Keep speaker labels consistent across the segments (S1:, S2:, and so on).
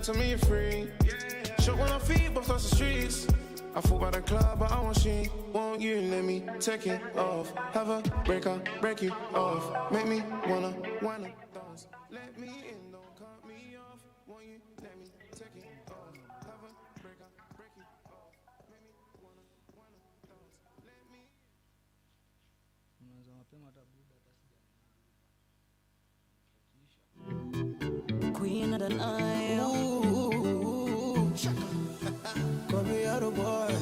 S1: to me free. Shot when I feet bust off the streets. I fought by the club, but I want she. Won't you let me take it off? Have a break you off. Make me wanna dance. Let me in, don't cut me off. Won't you let me take it off? Have a break you off. Make me wanna dance. Let me.
S2: Queen of the night.
S3: Come here, boy.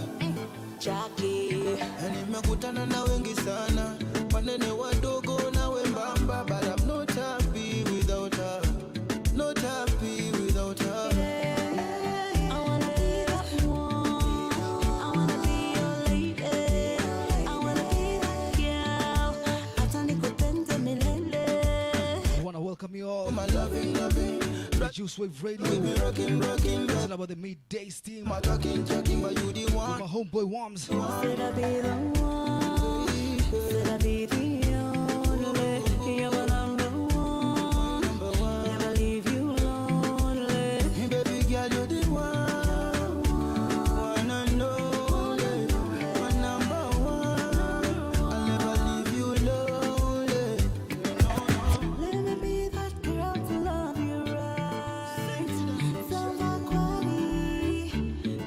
S2: Jackie.
S3: Nimekutana na wengi sana, wanene wadogo na wembamba, but I'm not happy without her. Not happy without her.
S2: I wanna be that one. I wanna be your lady. I wanna be that girl. Hata nikupende milele.
S4: I wanna welcome you all.
S3: My loving.
S4: The Juice Wave Radio.
S3: Rocking.
S4: Talking about the midday steam.
S3: My talking, but you the one.
S4: My homeboy Worms.
S2: Should I be the one? Should I be the only? You're my number one. Never leave you lonely.
S3: Baby girl, you're the one. One and only. My number one. I'll never leave you lonely.
S2: Let me be that girl to love you right. Summer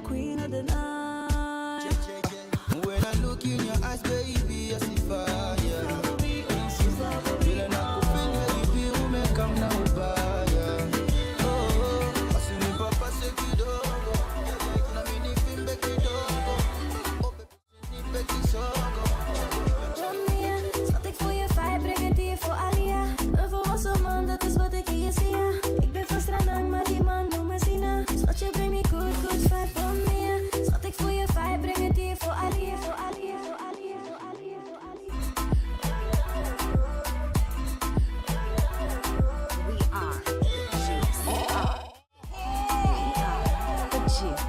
S2: queen of the night.
S3: When I look in your eyes, baby, I see fire. Feeling like a feel, baby, who may come now by. Oh, I see me papa say kidogo. Na mini fimbe kidogo. Oh, baby, sogo.
S2: Romeo, schat ik voor je vibe, breng het hier voor Alia. Een volwassen man, dat is wat ik hier zie. Ik ben van Stranang, maar die man noemt me Zina. Schat, je brengt me good vibe van me. Schat ik voor je vibe, breng het hier voor Alia. Voor Alia, voor Alia, voor Alia, voor Alia. We are Juice. We are the Juice.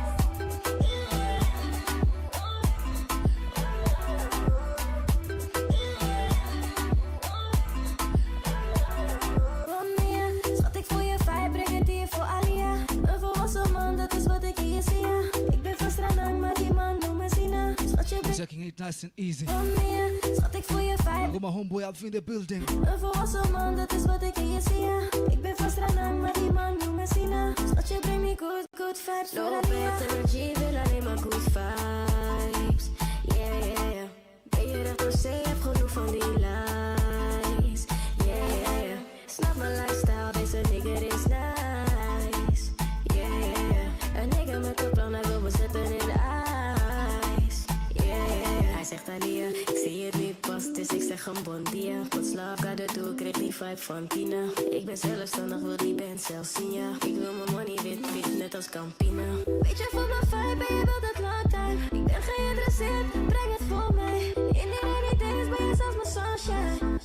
S2: Romeo, schat ik voor je vibe, breng het hier voor Alia. Een volwassen man, dat is wat ik hier zie. Ik ben van Stranang, maar die man noemt me Zina. Schat, je bent
S4: Taking it nice and easy.
S2: Romeo, schat ik voor je vibe.
S4: Got my homeboy Alf in the building.
S2: Een volwassen man, dat is wat ik hier zie. Ik ben van Stranang, maar die man noemt me Zina. Schat, je brengt me good vibes. No bad energy, wil alleen maar good vibes. Yeah. Ben je dat per se, heb genoeg van die lies. Yeah. Snap mijn lifestyle, deze nigger is nice. Yeah. Een nigger met een plan, hij wil me zetten in de ijs. Yeah. Hij zegt Alia, ik zie het niet pas, dus ik zeg een bon dia. Wat slaap, ga er toe, kreeg die vibe van Tina. Ik ben zelfstandig, wil die band zelf zien, ja. Ik wil mijn money wit, net als Campina. Weet je van mijn vibe, ben je wel dat long time. Ik ben geïnteresseerd, breng het voor mij. In die rainy days ben je zelfs mijn sunshine.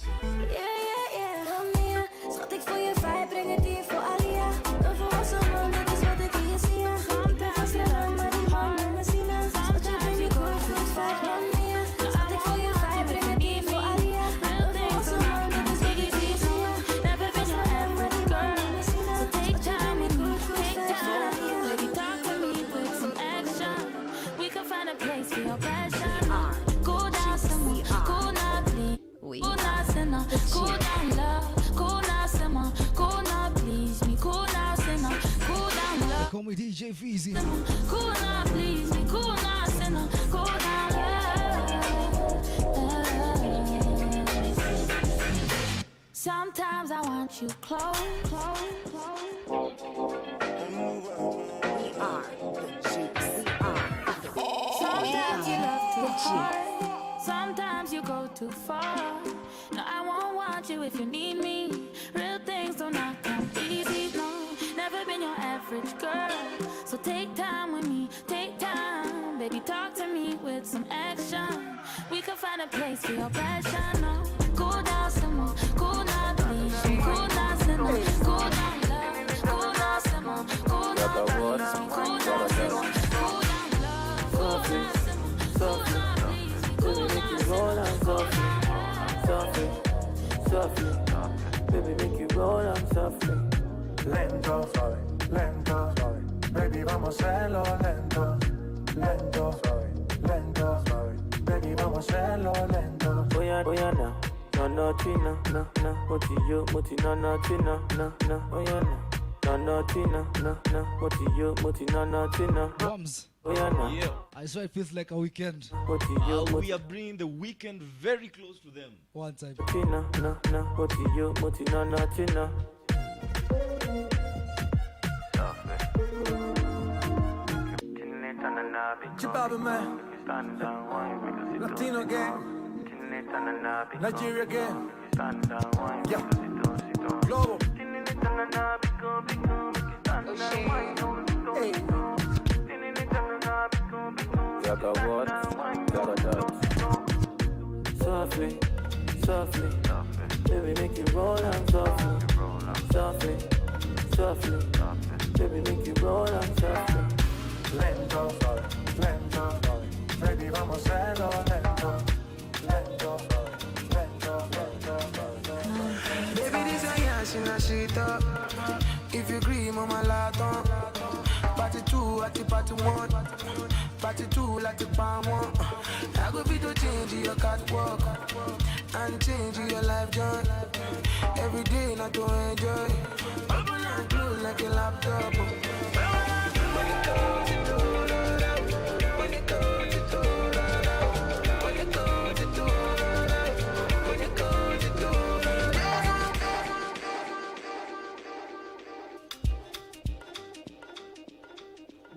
S2: Yeah. Romeo, schat ik voor je vibe, breng het hier voor Alia. Een volwassen man, dat is wat ik hier zie. Ik ben van Stranang, maar die man noemt me Zina. Schat, je brengt me good vibe, Romeo. Schat ik voor je vibe, breng het hier voor Alia. Een volwassen man, dat is wat ik hier zie. Never been your ever, maar die man noemt me Zina. Schat, je brengt me good vibe, Alia.
S5: Baby, talk to me with some action. We can find a place for your passion. Cool down, simmer. Cool now, please. Cool now, sinner. Cool down, love. Cool now, simmer. Cool now, please me. Cool now, sinner. Cool down, love.
S4: Call me DJ Feezy.
S5: Cool now, please me. Cool now, sinner. Cool down, love. Sometimes I want you close.
S2: We are the Juice. We are the
S5: Sometimes you love too hard. Sometimes you go too far. No, I won't want you if you need me. Real things don't not come easy, no. Never been your average girl. So take time with me, take time. Baby, talk to me with some action. We can find a place for your passion, no. Cool down some more, cool down please. Cool down some more, cool down love. Cool down some more, cool down please. Cool down some more, cool down love. Cool down some more, cool down please. Cool down some more, cool down love.
S6: Baby, make you roll on softly. Lento,
S3: vamos a hacerlo lento, lento, lento. Baby, vamos a hacerlo lento.
S6: Oya na, no tina, na, moti yo, moti na tina, na, oya na tina, na, moti yo, moti na tina.
S4: Bombs.
S6: Oya na,
S7: Yeah.
S4: I swear it feels like a weekend.
S6: moti yo,
S7: We
S6: moti
S7: are bringing the weekend very close to them.
S4: One time.
S6: tina, na, moti yo, moti na tina.
S3: Chibabe man, Latino gang, Nigeria gang, yeah, Global. Hey.
S6: Yaga what? Yaga that. Softly, softly, baby make you roll on softly, softly, softly, baby make you roll on softly.
S3: Lento, lento, baby, vamos a hacerlo lento, lento, lento, lento.
S1: Baby, this a yash in a shit up. If you agree, mama laton. Party 2 at the party 1. Party 2 like the palm 1. I go be to change your catwalk and change your life joy. Every day not to enjoy. Open and close like a laptop.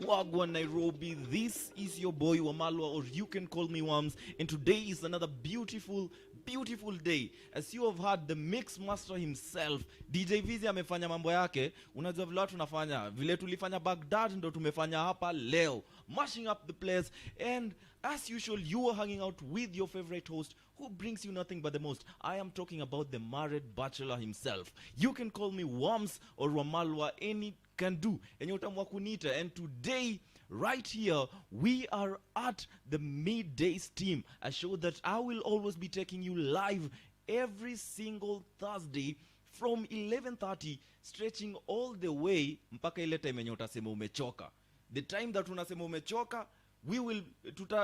S7: Wagwan Nairobi, this is your boy Wamalwa, or you can call me Wams, and today is another beautiful day. As you have heard, the mix master himself, DJ Vizi amefanya mambo yake. Unajua vile watu tunafanya, vile tulifanya Baghdad ndo tumefanya hapa leo, mashing up the place. And as usual, you are hanging out with your favorite host who brings you nothing but the most. I am talking about the married bachelor himself. You can call me Wams or Wamalwa, any can do, and kunita. And today, right here, we are at the Midday Steam, a show that I will always be taking you live every single Thursday from 11:30, stretching all the way mpaka ile time yenye utasema umechoka. The time that unasema umechoka, we will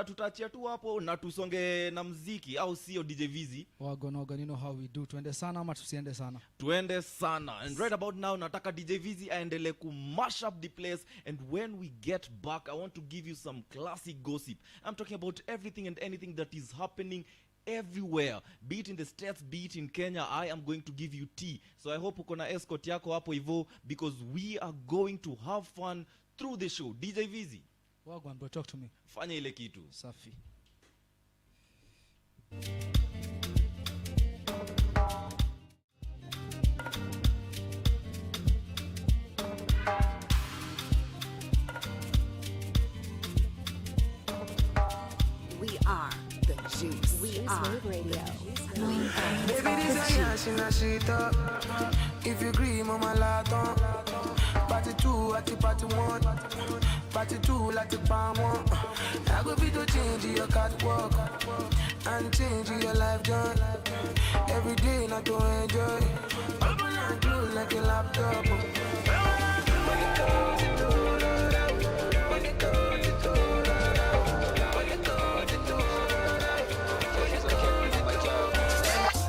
S7: tutachia tu hapo na tusonge na mziki, au sio DJ Vizi?
S4: Wagon, you know how we do. Tuende sana ama tusiende sana?
S7: Tuende sana. And right about now, nataka DJ Vizi aendele ku mash up the place. And when we get back, I want to give you some classic gossip. I'm talking about everything and anything that is happening everywhere, be it in the States, be it in Kenya. I am going to give you tea. So I hope uko na escort yako hapo hivyo, because we are going to have fun through the show. DJ Vizi,
S4: Wagwan, bro, talk to me.
S7: fanya ile kitu.
S4: Safi.
S8: We are the juice. We are radio.
S1: Baby, this a yash in a shit up. If you agree, mama laton. Party 2 at the party 1. Party 2 like the palm 1. I go be to change your catwalk and change your life joy. Every day not to enjoy. Open and close like a laptop.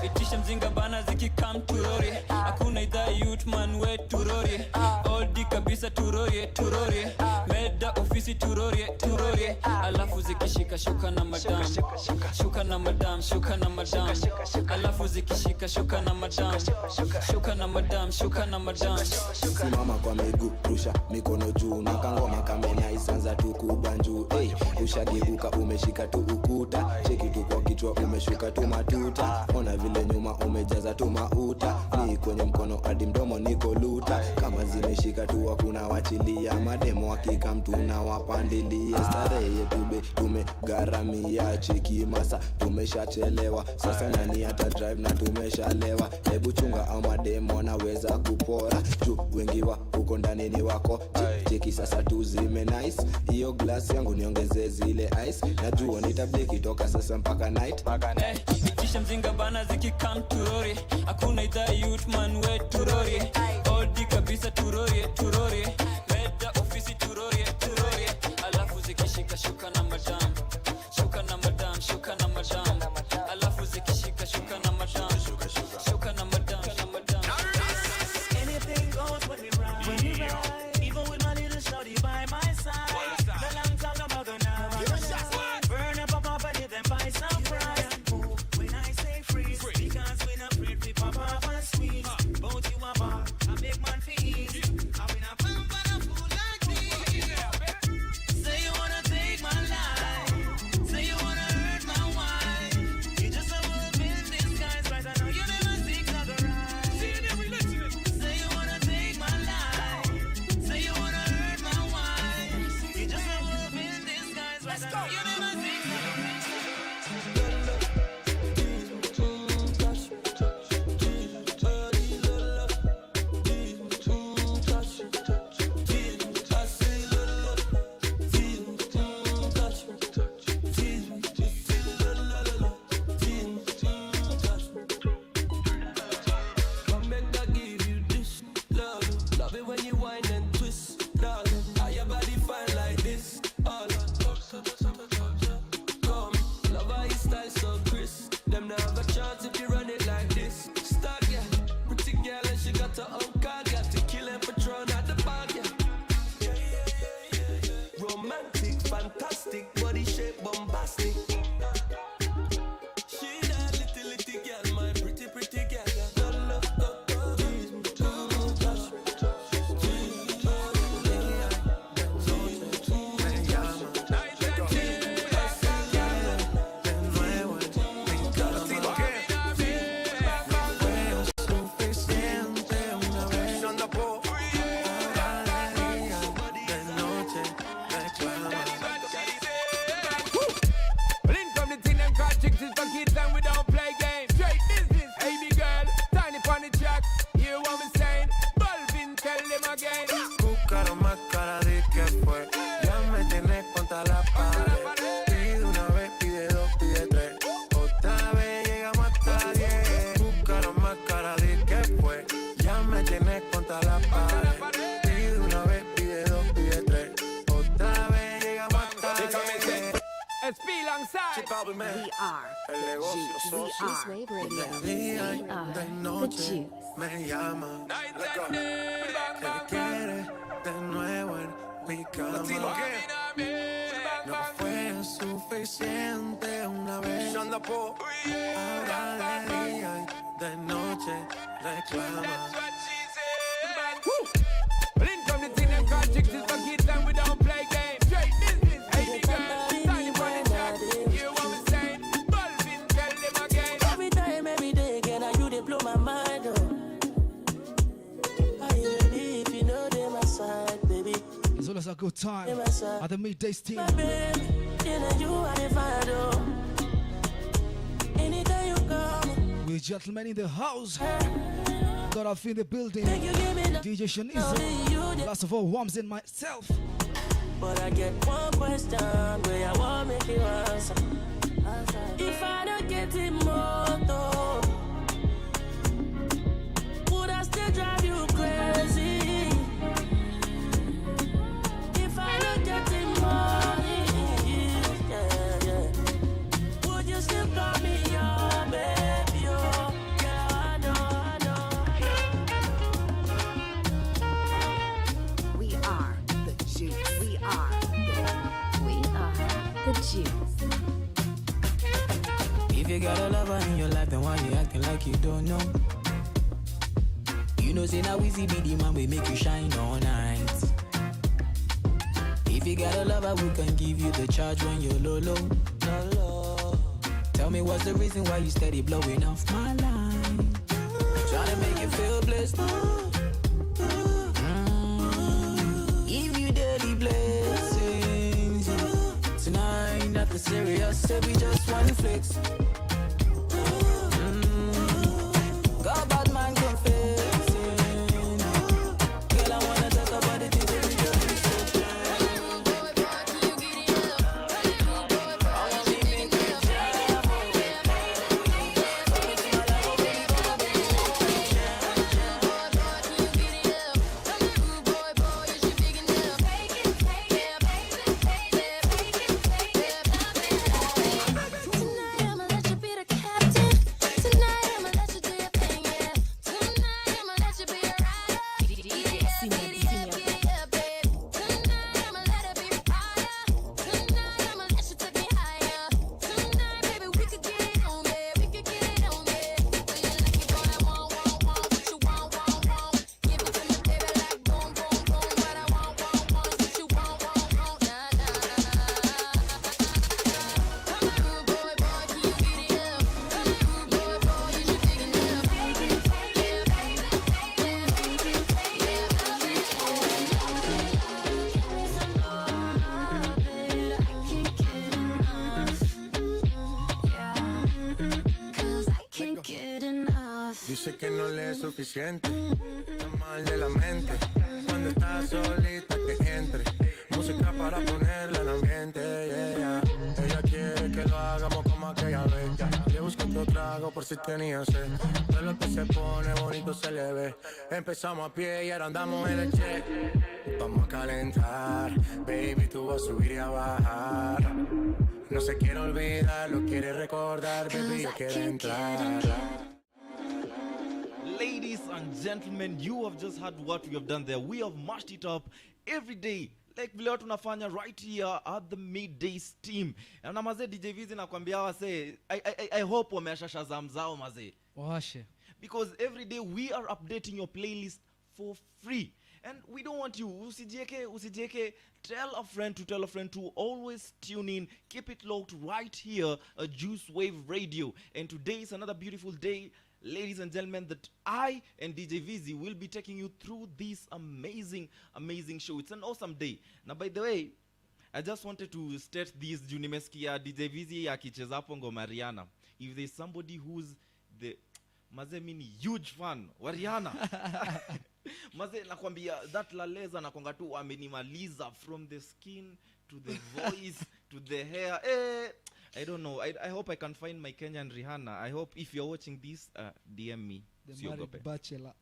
S9: Itisha mzinga bana zikikam turori, hakuna idhaa youth man we turori, oldi kabisa turori, meda ofisi turori, alafu zikishika shuka na madam, shuka na madam, alafu zikishika shuka na madam, shuka na madam.
S3: Simama kwa miguu, rusha mikono juu, na kangoma kamenya isanza tu kubanju. Hey, ushageuka umeshika tu ukuta, cheki tu kwa kichwa umeshuka tu matuta. Ona vile nyuma umejaza tu mauta, ni kwenye mkono hadi mdomo niko luta. Kama zimeshika tu hakuna wachilia, mademo hakika mtu na wapandilia. Starehe tube tumegharamia, cheki masa tumeshachelewa. Sasa nani hata drive na tumeshalewa. Hebu chunga au mademo naweza kupora, juu wengi wa uko ndani ni wako. Cheki sasa tu zime nice, hiyo glass yangu niongeze zile ice. Najua nitableki toka sasa mpaka night.
S9: Itisha mzinga bana zikikam turori, hakuna idhaa youth man we turori, oldi kabisa turori, meda ofisi turori,
S3: Keep up with me.
S8: We are
S3: El
S8: the
S3: negocio
S8: juice. We
S3: socio.
S8: are
S2: Wave Radio.
S3: De día y
S2: We are
S3: de
S2: the
S3: noche
S2: juice.
S3: me llama. Que quiere de nuevo en mi cama. No fue suficiente una vez. Ahora de día y de noche reclama.
S6: Every time, every day, girl, you they blow my mind, I really, if you know they my side, baby.
S4: It's always a good time
S6: They my side.
S4: at the midday steam.
S6: Baby, you know you are the father. Anytime you come,
S4: With gentlemen in the house. Got off in the building.
S6: make you give me the
S4: DJ
S6: only
S4: Shanizo.
S6: you the-
S4: Last of all, Worms and myself.
S6: But I get one question where I want make you answer. If I don't get it more, though, would I still drive you crazy? If I don't get it more, yeah, yeah. Would you still call me your baby? Oh, yeah, I know.
S8: We are the juice. We are
S2: The juice.
S9: If you got a lover in your life, then why you acting like you don't know? You know, say now easy be the man we make you shine all night. If you got a lover who can give you the charge when you're low. Tell me what's the reason why you steady blowing off my line? Trying to make you feel blessed. Give you daily blessings. Tonight, nothing serious, say we just want to flex. God, bad man confessing. Girl, I wanna talk about the things that we just do so
S2: Tonight I'ma let you be the captain. Tonight I'ma let you do your thing, yeah. Tonight I'ma let you be a rider. Giddy up, babe. Tonight I'ma let it be fire. Tonight I'ma let you take me higher. Tonight, baby, we could get it on, babe. We could get it on, babe. When you like it, gonna want, what you want. Give it to me, baby, like boom, boom, boom. What I want, what you want, nah, nah. Come on, boy, can you get it up? Boy, you should dig it up. Can't get enough.
S3: Dice que no le es suficiente, está mal de la mente. Cuando está solita que entre, música para ponerla en ambiente, yeah. Ella quiere que lo hagamos como aquella vez. Le busco otro trago por si tenía sed. De lo que se pone bonito se le ve. Empezamos a pie y ahora andamos en el jet. Vamos a calentar, baby, tú vas a subir y a bajar. No se quiere olvidar, lo quiere recordar, baby, yo quiero entrar.
S7: Ladies and gentlemen, you have just heard what we have done there. We have mashed it up every day. Like vile watu tunafanya right here at the midday steam. Na mazee DJ Vizi nakwambia wase, I hope wameashasha zao mazee.
S4: Washe.
S7: Because every day we are updating your playlist for free. And we don't want you, usijeke, tell a friend to always tune in, keep it locked right here at Juice Wave Radio. And today is another beautiful day, ladies and gentlemen, that I and DJ Vizi will be taking you through this amazing show. It's an awesome day. Now, by the way, I just wanted to state this, juu nimesikia DJ Vizi akicheza hapo ngoma Rihanna. If there's somebody who's the Maze mini huge fan wa Rihanna. Maze nakwambia that laleza nakwanga tu amenimaliza from the skin to the voice to the hair. I don't know. I hope I can find my Kenyan Rihanna. I hope if you're watching this, DM me.
S4: The
S7: Siogope.
S4: married bachelor.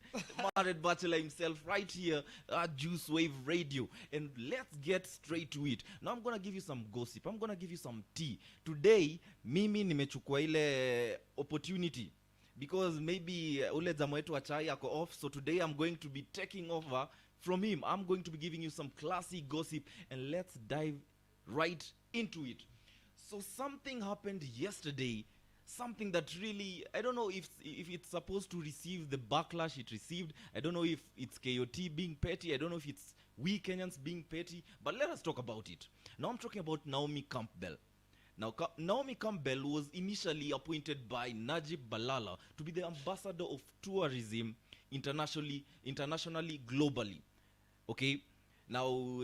S7: Married bachelor himself right here at Juice Wave Radio. And let's get straight to it. Now I'm gonna give you some gossip. I'm gonna give you some tea. Today, mimi nimechukua ile opportunity because maybe ule jamaa wetu wa chai ako off, so today I'm going to be taking over from him. I'm going to be giving you some classic gossip, and let's dive right into it. So something happened yesterday, something that really, I don't know if it's supposed to receive the backlash it received. I don't know if it's KOT being petty. I don't know if it's we Kenyans being petty, but let us talk about it. Now I'm talking about Naomi Campbell. Now, Naomi Campbell was initially appointed by Najib Balala to be the ambassador of tourism internationally, globally. Okay? Now,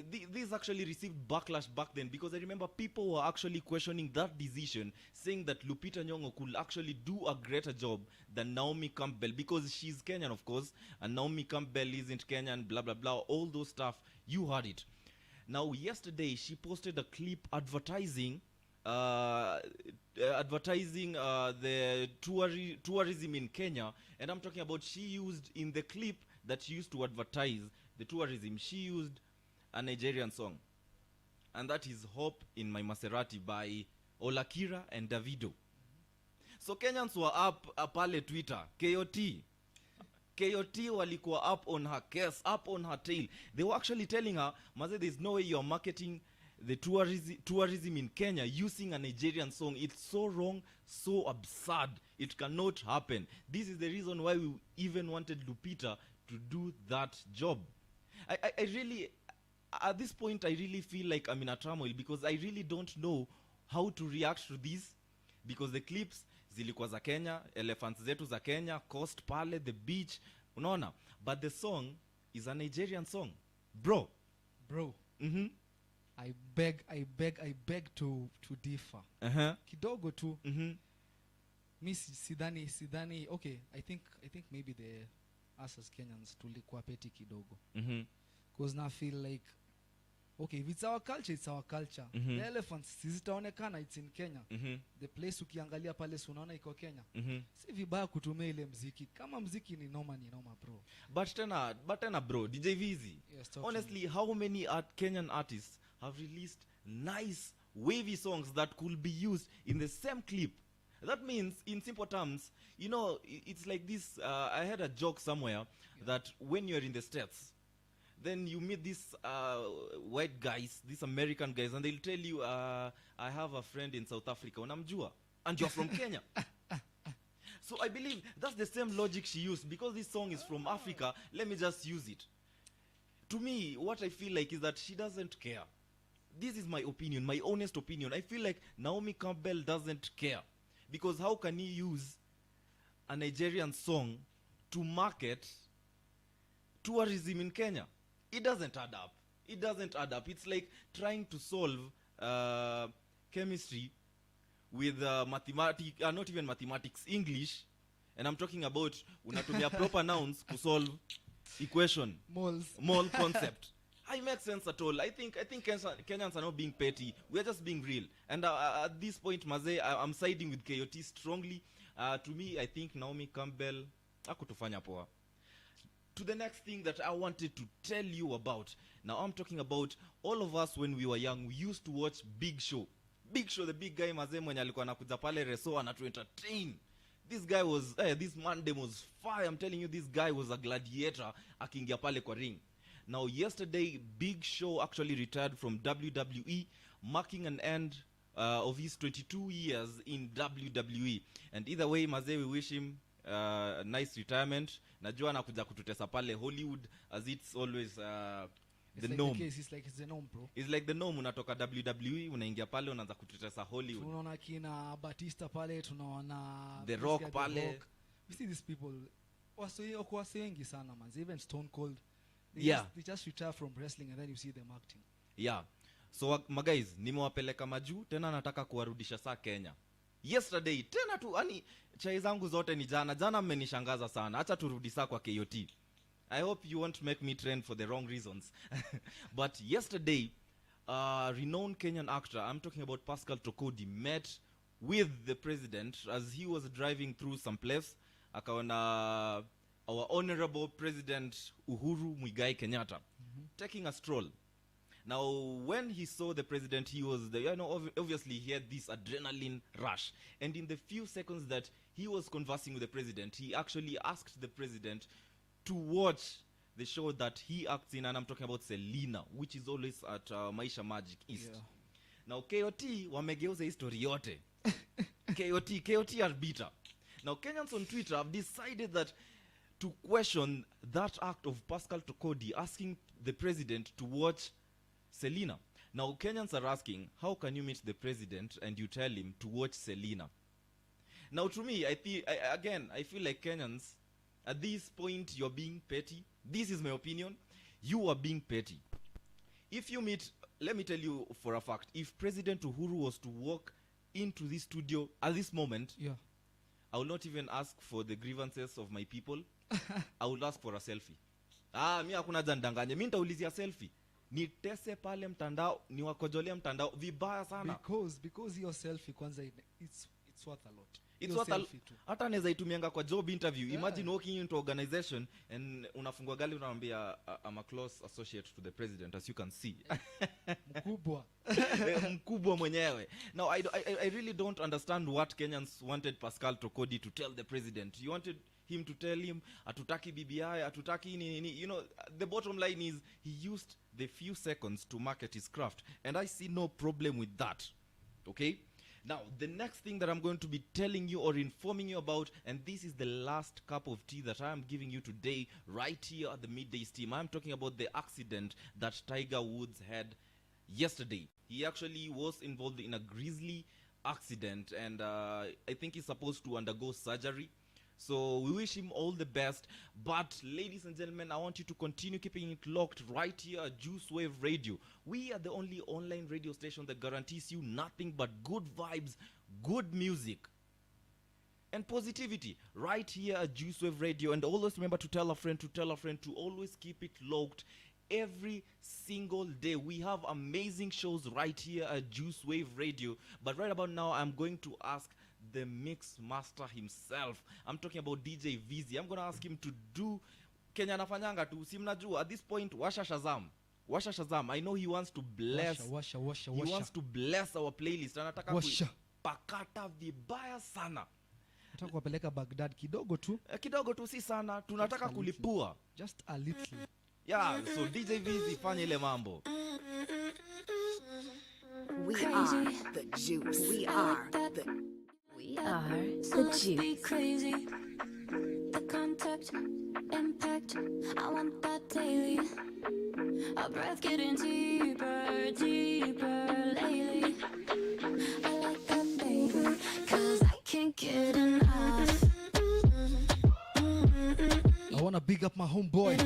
S7: this actually received backlash back then because I remember people were actually questioning that decision, saying that Lupita Nyong'o could actually do a greater job than Naomi Campbell because she's Kenyan, of course, and Naomi Campbell isn't Kenyan, blah, blah, blah, all those stuff. You heard it. Now, yesterday, she posted a clip advertising the tourism in Kenya, and I'm talking about she used in the clip that she used to advertise the tourism, she used a Nigerian song, and that is Hope in My Maserati by Olakira and Davido. So Kenyans were up pale Twitter, KOT walikuwa up on her case, up on her tail. They were actually telling her, Maze, there's no way you're marketing the tourism in Kenya using a Nigerian song. It's so wrong, so absurd. It cannot happen. This is the reason why we even wanted Lupita to do that job. I really, at this point, I really feel like I'm in a turmoil because I really don't know how to react to this, because the clips zilikuwa za Kenya, elephants zetu za Kenya, coast pale, the beach, unaona, but the song is a Nigerian song. Bro. Mm-hmm.
S4: I beg to differ. Kidogo tu.
S7: Mm-hmm.
S4: Mi sidhani, okay, I think maybe us as Kenyans tulikuwa petty kidogo.
S7: Mm-hmm.
S4: Because now I feel like, okay, if it's our culture, it's our culture.
S7: Mm-hmm.
S4: The elephants, zitaonekana, it's in Kenya.
S7: Mm-hmm.
S4: The place ukiangalia pale unaona iko Kenya.
S7: Mm-hmm.
S4: Si vibaya kutumia ile mziki. Kama mziki ni noma bro.
S7: But tena bro, DJ Vizi.
S4: Yes,
S7: honestly, how many Kenyan artists have released nice wavy songs that could be used in the same clip? That means, in simple terms, you know, it's like this. I heard a joke somewhere that when you're in the States, then you meet these white guys, these American guys, and they'll tell you, I have a friend in South Africa, unamjua, and you're from Kenya. So I believe that's the same logic she used. Because this song is from Africa, let me just use it. To me, what I feel like is that she doesn't care. This is my opinion, my honest opinion. I feel like Naomi Campbell doesn't care. Because how can you use a Nigerian song to market tourism in Kenya? It doesn't add up. It doesn't add up. It's like trying to solve chemistry with mathematics, not even mathematics, English. And I'm talking about unatumia proper nouns to solve equation. Mole concept. It makes sense at all. I think Kenyans are not being petty. We're just being real. And at this point, Maze, I'm siding with KOT strongly. To me, I think Naomi Campbell hakutufanya poa. To the next thing that I wanted to tell you about. Now, I'm talking about all of us when we were young. We used to watch Big Show. Big Show, the big guy Maze mwenye alikuwa anakuja pale reso anatu entertain. This guy was, this man was fire. I'm telling you, this guy was a gladiator akiingia pale kwa ring. Now, yesterday, Big Show actually retired from WWE, marking an end of his 22 years in WWE. And either way, Maze, we wish him a nice retirement. Najua anakuja kututesa pale Hollywood, as it's always the norm.
S4: It's like the norm, bro.
S7: It's like the norm. Unatoka WWE, unaingia pale, unaanza kututesa Hollywood.
S4: Tunaona kina Batista pale, tunaona
S7: The Rock pale.
S4: We see these people. Wase wengi sana, man. Even Stone Cold. They just retire from wrestling and then you see them acting.
S7: Yeah. So my guys, nimewapeleka majuu, tena nataka kuwarudisha saa Kenya. Yesterday, tena tu, ani chai zangu zote ni jana. Jana mmenishangaza sana. Acha turudi saa kwa KOT. I hope you won't make me trend for the wrong reasons. But yesterday, renowned Kenyan actor, I'm talking about Pascal Tokodi, met with the president as he was driving through some place. akaona our honorable President Uhuru Muigai Kenyatta taking a stroll. Now, when he saw the president, he was, obviously he had this adrenaline rush. And in the few seconds that he was conversing with the president, he actually asked the president to watch the show that he acts in, and I'm talking about Selena, which is always at Maisha Magic East.
S4: Yeah.
S7: Now, KOT wamegeuza history yote. KOT are bitter. Now, Kenyans on Twitter have decided that to question that act of Pascal Tokodi asking the president to watch Selena. Now, Kenyans are asking, how can you meet the president and you tell him to watch Selena? Now, to me, I feel like Kenyans, at this point, you're being petty. This is my opinion. You are being petty. If you meet, let me tell you for a fact, if President Uhuru was to walk into this studio at this moment,
S4: Yeah.
S7: I will not even ask for the grievances of my people. I will ask for a selfie. Mi hakuna jandanganye. Mi nitaulizia selfie. Nitese pale mtandao, niwakojolea mtandao vibaya sana.
S4: Because your selfie kwanza it's worth a lot.
S7: It's what hata naweza itumianga kwa job interview. Yeah. Imagine walking into organization and unafungua gali unaambia I'm a close associate to the president, as you can see.
S4: Mkubwa.
S7: Mkubwa mwenyewe. Now I really don't understand what Kenyans wanted Pascal Tokodi to tell the president. You wanted him to tell him atutaki BBI, atutaki nini. You know, the bottom line is he used the few seconds to market his craft, and I see no problem with that. Okay? Now, the next thing that I'm going to be telling you or informing you about, and this is the last cup of tea that I am giving you today, right here at the Midday Steam. I'm talking about the accident that Tiger Woods had yesterday. He actually was involved in a grisly accident, and I think he's supposed to undergo surgery. So we wish him all the best. But ladies and gentlemen, I want you to continue keeping it locked right here at Juice Wave Radio. We are the only online radio station that guarantees you nothing but good vibes, good music, and positivity right here at Juice Wave Radio. And always remember to tell a friend to always keep it locked every single day. We have amazing shows right here at Juice Wave Radio. But right about now, I'm going to ask the mix master himself. I'm talking about DJ Vizi. I'm gonna ask him to do Kenya nafanyanga tu. Si mnajua at this point, washa Shazam. I know he wants to bless.
S4: Washa.
S7: He wants to bless our playlist. Anataka pakata vibaya sana.
S4: Nataka kuwapeleka Baghdad kidogo tu.
S7: Kidogo tu si sana. Tunataka kulipua.
S4: Just a little.
S7: Yeah, so DJ Vizi fanya ile mambo.
S8: We are the juice. We are the
S5: Be
S8: juice.
S5: crazy. The contact, impact, I want that daily. Our breath getting deeper, deeper lately. I like that, baby, 'cause I can't get enough.
S4: I wanna big up my homeboy,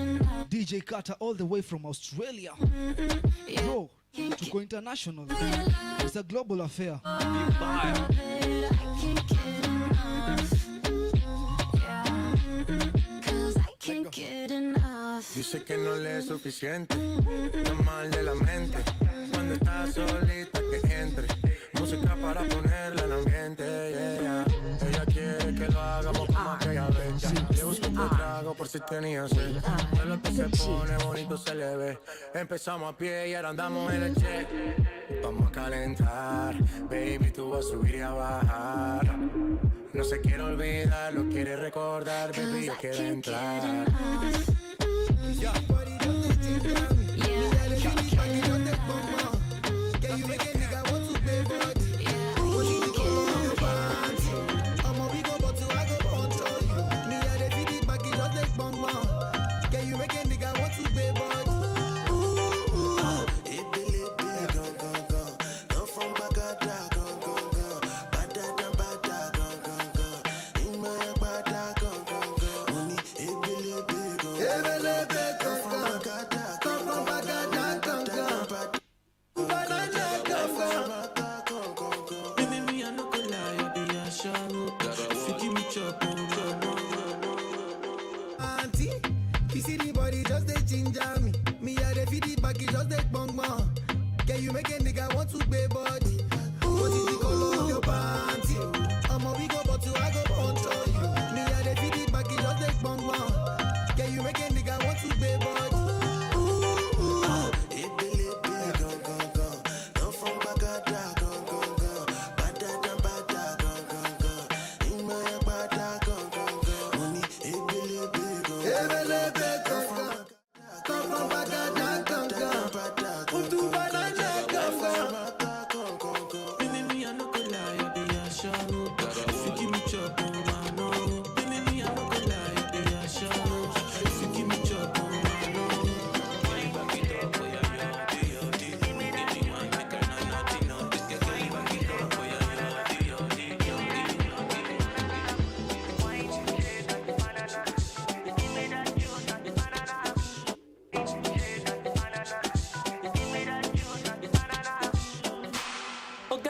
S4: DJ Carter, all the way from Australia. Bro, to go international. It's a global affair.
S3: Dice que no le es suficiente, está mal de la mente. Cuando está solita que entre, música para ponerla en ambiente. Yeah. Ella quiere que lo hagamos como aquella vez. Le busco un trago por si tenía sed. De lo que se pone bonito se le ve. Empezamos a pie y ahora andamos en el jet. Vamos a calentar, baby, tú vas a subir y a bajar. No se quiere olvidar, lo quiere recordar, baby, yo quiero entrar. You see the body just they ginger me. Me a the feed it back, it just they bong bong. Can you make a nigga want to pay body? What is the color of your panty? I'm a we go but you I go punch on you. Me a the feed it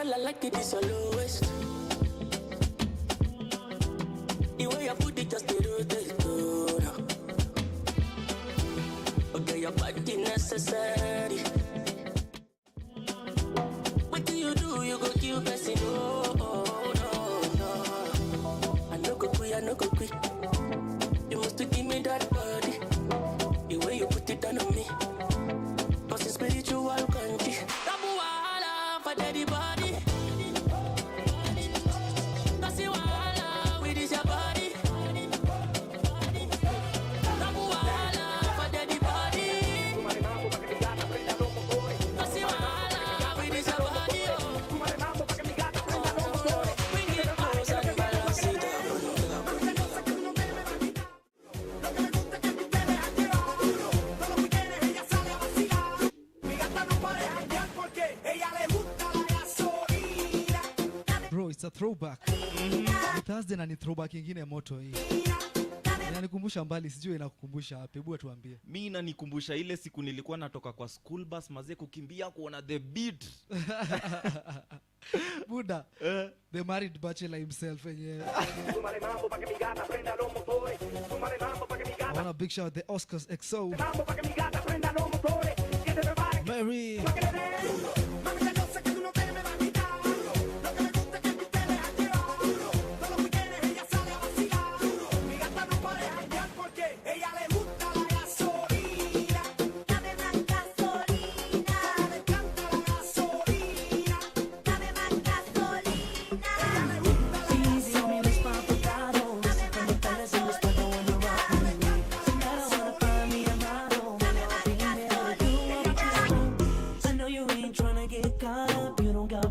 S10: Girl, I like it, it's your lowest. The way you put it just the rotate good. Okay, your body necessary. What do? You go kill person. Oh, no. I no go quit. You must give me that body. The way you put it on me. Cause it's spiritual country. Rabu wahala for daddy body. Cause you wahala with this your body. Rabu wahala for daddy body. Cause you wahala with this your body. Bring it close and balance it out.
S4: Bro, it's a throwback. Ni Thursday na ni throwback ingine moto hii. Inanikumbusha mbali, sijui inakukumbusha wapi. Hebu tuambie.
S7: Mimi inanikumbusha ile siku nilikuwa natoka kwa school bus mazee kukimbia kuona the beat.
S4: Buda, the married bachelor himself. I want a big shout out the Oscars XO. Mary.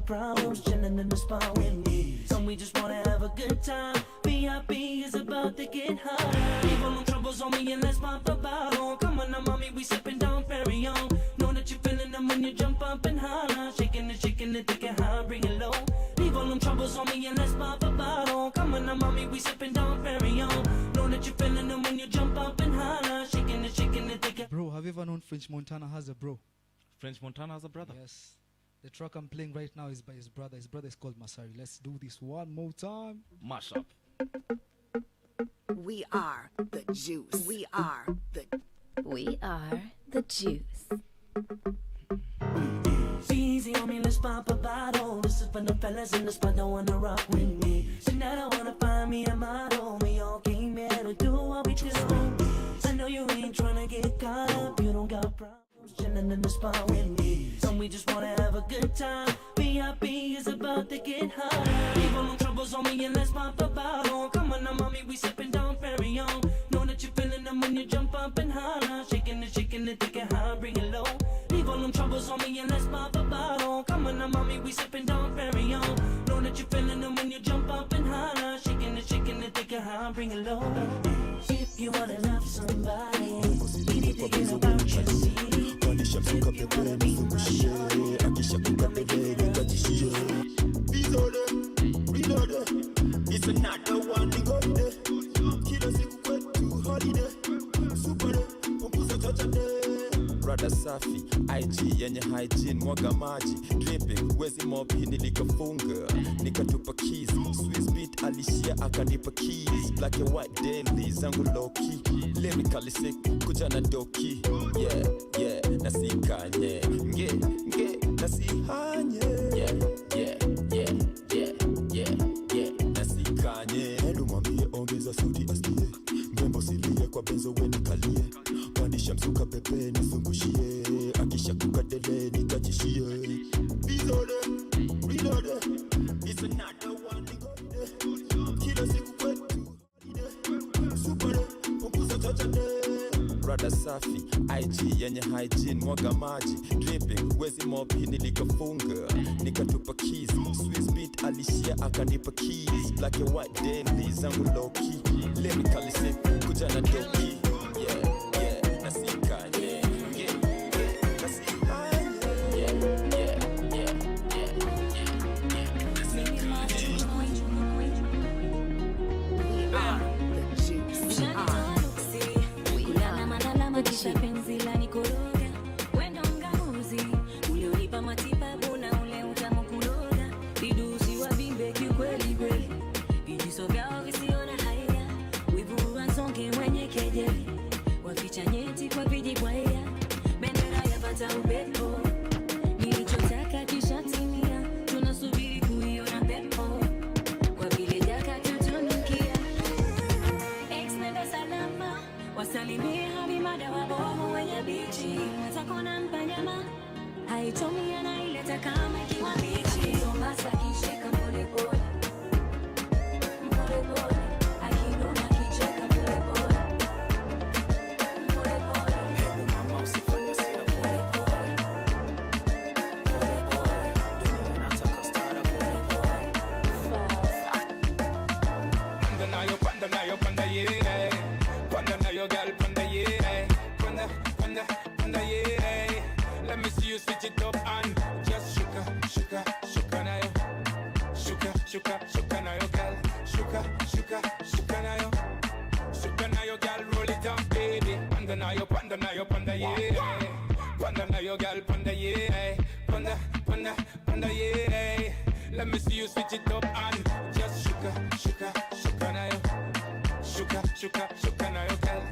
S10: Problems chilling in the spot with me. So we just wanna have a good time. VIP is about to get high. Leave all them troubles on me and let's pop the bottle. Come on now, mommy, we sipping down Perry on. Know that you're feeling them when you jump up and holler. Shaking it, take it high, bring it low. Leave all them troubles on me and let's pop the bottle. Come on now, mommy, we sipping down Perry on. Know that you're feeling them when you jump up and holler. Shaking it, take it.
S4: Bro, have you ever known French Montana has a bro?
S7: French Montana has a brother?
S4: Yes. The track I'm playing right now is by his brother. His brother is called Masari. Let's do this one more time.
S7: Mash up.
S8: We are the juice. We are the juice.
S10: Easy on me, let's pop a bottle. This is for the fellas in the spot that wanna rock with me. Tonight I wanna find me a model. We all came here to do what we do. I know you ain't tryna get caught up. You don't got problems chilling in the spot with me. So we just wanna have a good time. VIP is about to get high. Leave all them troubles on me and let's pop a bottle. Come on now, mommy, we sipping down Perry on. Know that you're feeling them when you jump up and holler. Shaking it, take it high, bring it low. Leave all them troubles on me and let's pop a bottle. Come on now, mommy, we sipping down Perry on. Know that you're feeling them when you jump up and holler. Shaking it, take it high, bring it low. If you wanna love somebody, you need to get about your seat.
S3: Pandisha msuka pepe nizungushie, akisha kuka pepe nikatishie. Reload, it's another one nigode. Kila siku kwetu holiday, super punguza chochote. Brother safi, IG yenye hygiene, mwaga maji, dripping, wezi mopi nilikafunga, nikatupa keys, Swiss beat alishia akanipa keys, black and white daily, zangu low key, lyrically sick, kuja na doki, yeah, nasikanye, nge, nasihanye, yeah, nasikanye, lumambie ongeza sauti asikie, mrembo silie kwa benzo weni kalie, pandisha msuka pepe nizungushie, akisha kukadele nikachishie. Reload, it's another one nigode. Kila siku kwetu super punguza chochote. Brother safi, IG yenye hygiene, mwaga maji, dripping, wezi mopi nilikafunga, nikatupa keys, Swiss beat alishia akanipa keys, black and white daily, zangu low key, lyrically sick, kuja na doki, yeah, nasikanye,
S2: Kisha penzi la nikoroga, wendo ngamuzi, ulionipa matibabu na ule utamu kuloga. tumia na ileta kama ikiwa mbichi. So basi akishika pole pole, pole pole, akinuna akicheka pole pole, pole pole. Hebu mama usifanye sira pole pole, pole pole. Dunia nataka stara pole pole.
S11: Panda na yo panda yeah. Panda na yo girl panda yeah. Panda yeah. Let me see you switch it up and just shuka na yo. Shuka na yo girl. Shuka na yo. Shuka na yo girl, roll it up baby. Panda na yo panda yeah. Panda na yo girl panda yeah. Panda yeah. Let me see you switch it up and just shuka na yo. Shuka na yo girl.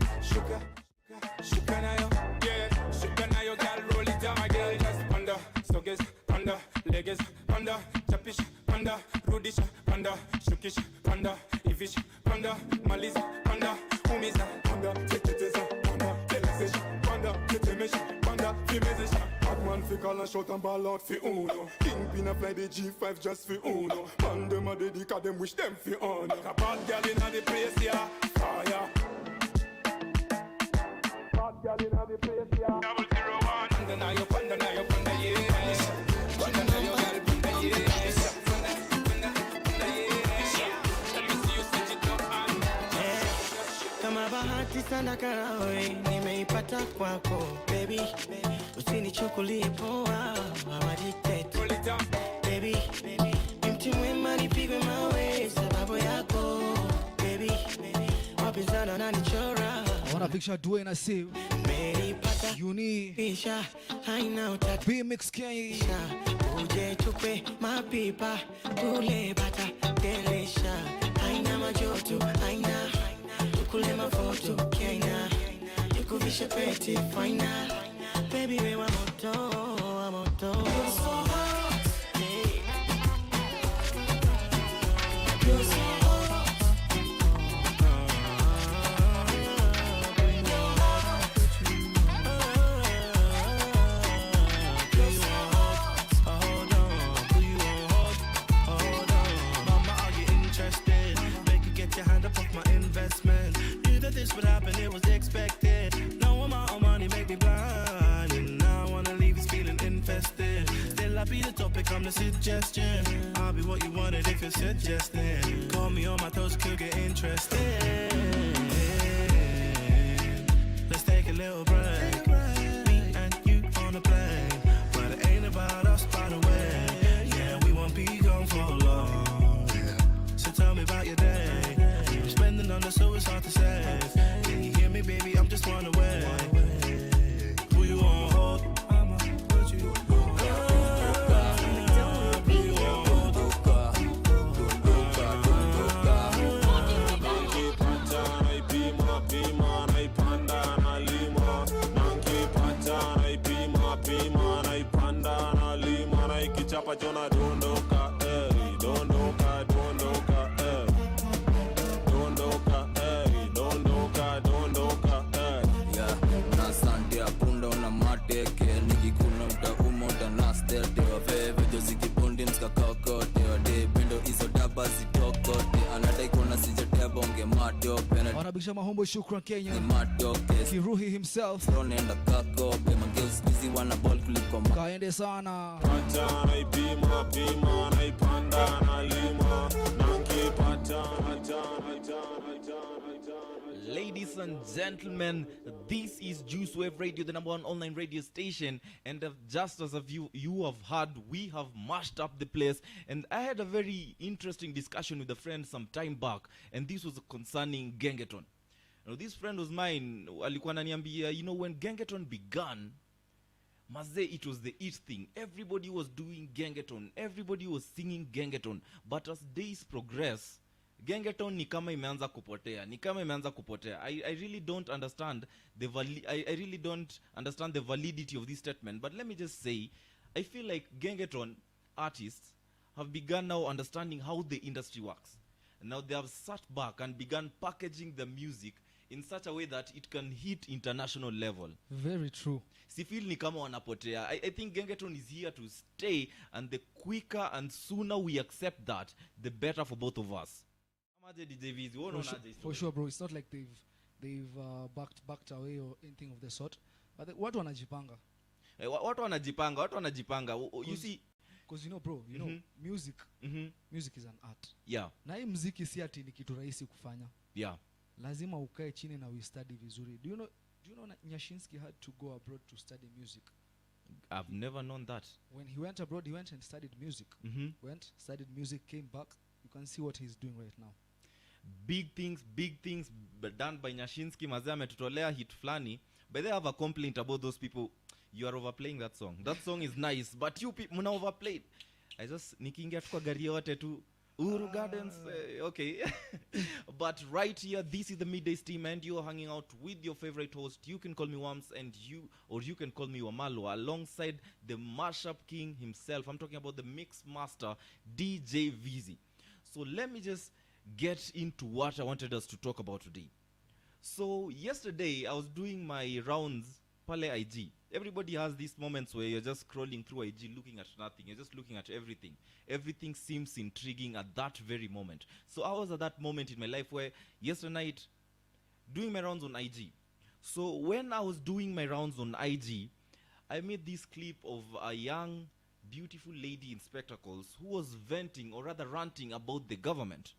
S11: Shuka na yo. Yeah, shuka na yo girl, roll it down my girl. Just panda, stogish, panda, leggers, panda, chapish, panda, rudish, panda, shukish, panda, ivish, panda, malish, panda, umiza, panda, teketeza, panda, telesesh, panda, ketemesh, panda, fimezesh. Batman fi call and shout and ball out fi uno. Kingpin a fly the G5 just fi uno. Man dem a dedica them wish them fi honor. A bad girl inna the place yeah, fire. Bad girl inna the place yeah. 001. Panda na yo panda yeah. Panda na yo girl panda yeah. Panda yeah. Let me see you switch it up and
S10: kama bahati sana karawe nimeipata kwako baby, usinichukulie poa mama dictate baby, mti mwema nipigwe mawe sababu yako baby, wapinzana wananichora.
S4: I wanna picture Dwayne and say Uni
S10: Pisha haina utata
S4: B-Mix K
S10: uje tupe mapipa tule bata delesha haina majoto haina tukule mafoto kaina tukuvishe pete faina baby we wa moto you're so hot yeah. You're so hot.
S12: This would happen, it was expected. No amount of money make me blind, and now I wanna leave this feeling infested. Still I be the topic, I'm the suggestion. I'll be what you wanted if you're suggesting. Call me on my toes, could get interested. Let's take a little break. Me and you on a plane, but it ain't about us by the way. Yeah, we won't be gone for long. So tell me about your day. I'm spending on the so it's hard to say. Can you hear me, baby? I'm just one away. Who you on hold? I'ma put you on
S13: Chapa chona dondoka, dondoka, dondoka, dondoka,
S14: yeah. Na sante apunda una mateke nikikuna utauma utanastete waveve josikibundi mskakakote wade bendo iso daba zitokote anadai kona sijatebonge matope
S4: wanabisha mahombo shukran Kenya
S14: matoke
S4: Kiruhi himself
S14: ronenda kakope magirls busy wana ball kuliko
S4: kaende sana
S13: pata naipima pima naipanda nalima nankipata
S7: Ladies and gentlemen, this is Juice Wave Radio, the #1 online radio station. And just as you have heard, we have mashed up the place. And I had a very interesting discussion with a friend some time back, and this was concerning Gengeton. Now, this friend was mine, alikuwa ananiambia, you know, when Gengeton began, Maze, it was the it thing. Everybody was doing Gengeton. Everybody was singing Gengeton. But as days progress, Gengeton ni kama imeanza kupotea. I really don't understand the validity of this statement. But let me just say, I feel like Gengeton artists have begun now understanding how the industry works. And now they have sat back and begun packaging the music in such a way that it can hit international level.
S4: Very true.
S7: Si feel ni kama wanapotea. I think Gengeton is here to stay, and the quicker and sooner we accept that, the better for both of us. Amaje DJ Vizi, wewe unaonaje hii
S4: For
S7: story?
S4: sure, bro. It's not like they've backed away or anything of the sort. But watu wanajipanga.
S7: Watu wanajipanga. You see,
S4: because you know bro, you know music music is an art.
S7: Yeah.
S4: Na hii muziki si ati ni kitu rahisi kufanya.
S7: Yeah.
S4: Lazima ukae chini na we study vizuri. Do you know Nyashinsky had to go abroad to study music?
S7: I've never known that.
S4: When he went abroad, he went and studied music. Went, studied music, came back. You can see what he's doing right now.
S7: Big things done by Nyashinsky. Mazee ametutolea hit flani. But they have a complaint about those people. You are overplaying that song. That song is nice, but you people muna overplayed. I just nikiingia tu kwa gari yote tu Uru Gardens, okay. But right here, this is the Midday Steam, and you're hanging out with your favorite host. You can call me Wams, and you can call me Wamalo, alongside the mashup king himself. I'm talking about the mix master, DJ Vizi. So let me just get into what I wanted us to talk about today. So yesterday, I was doing my rounds pale IG. Everybody has these moments where you're just scrolling through IG, looking at nothing. You're just looking at everything. Everything seems intriguing at that very moment. So I was at that moment in my life where yesterday night, doing my rounds on IG. So when I was doing my rounds on IG, I made this clip of a young, beautiful lady in spectacles who was venting, or rather ranting, about the government.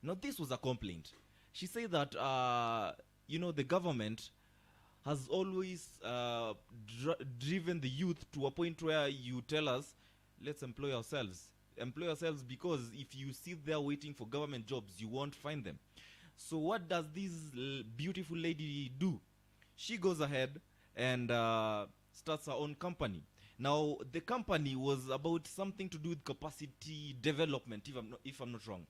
S7: Now this was a complaint. She said that, the government has always driven the youth to a point where you tell us, let's employ ourselves. Employ ourselves, because if you sit there waiting for government jobs, you won't find them. So what does this beautiful lady do? She goes ahead and starts her own company. Now, the company was about something to do with capacity development, if I'm not wrong.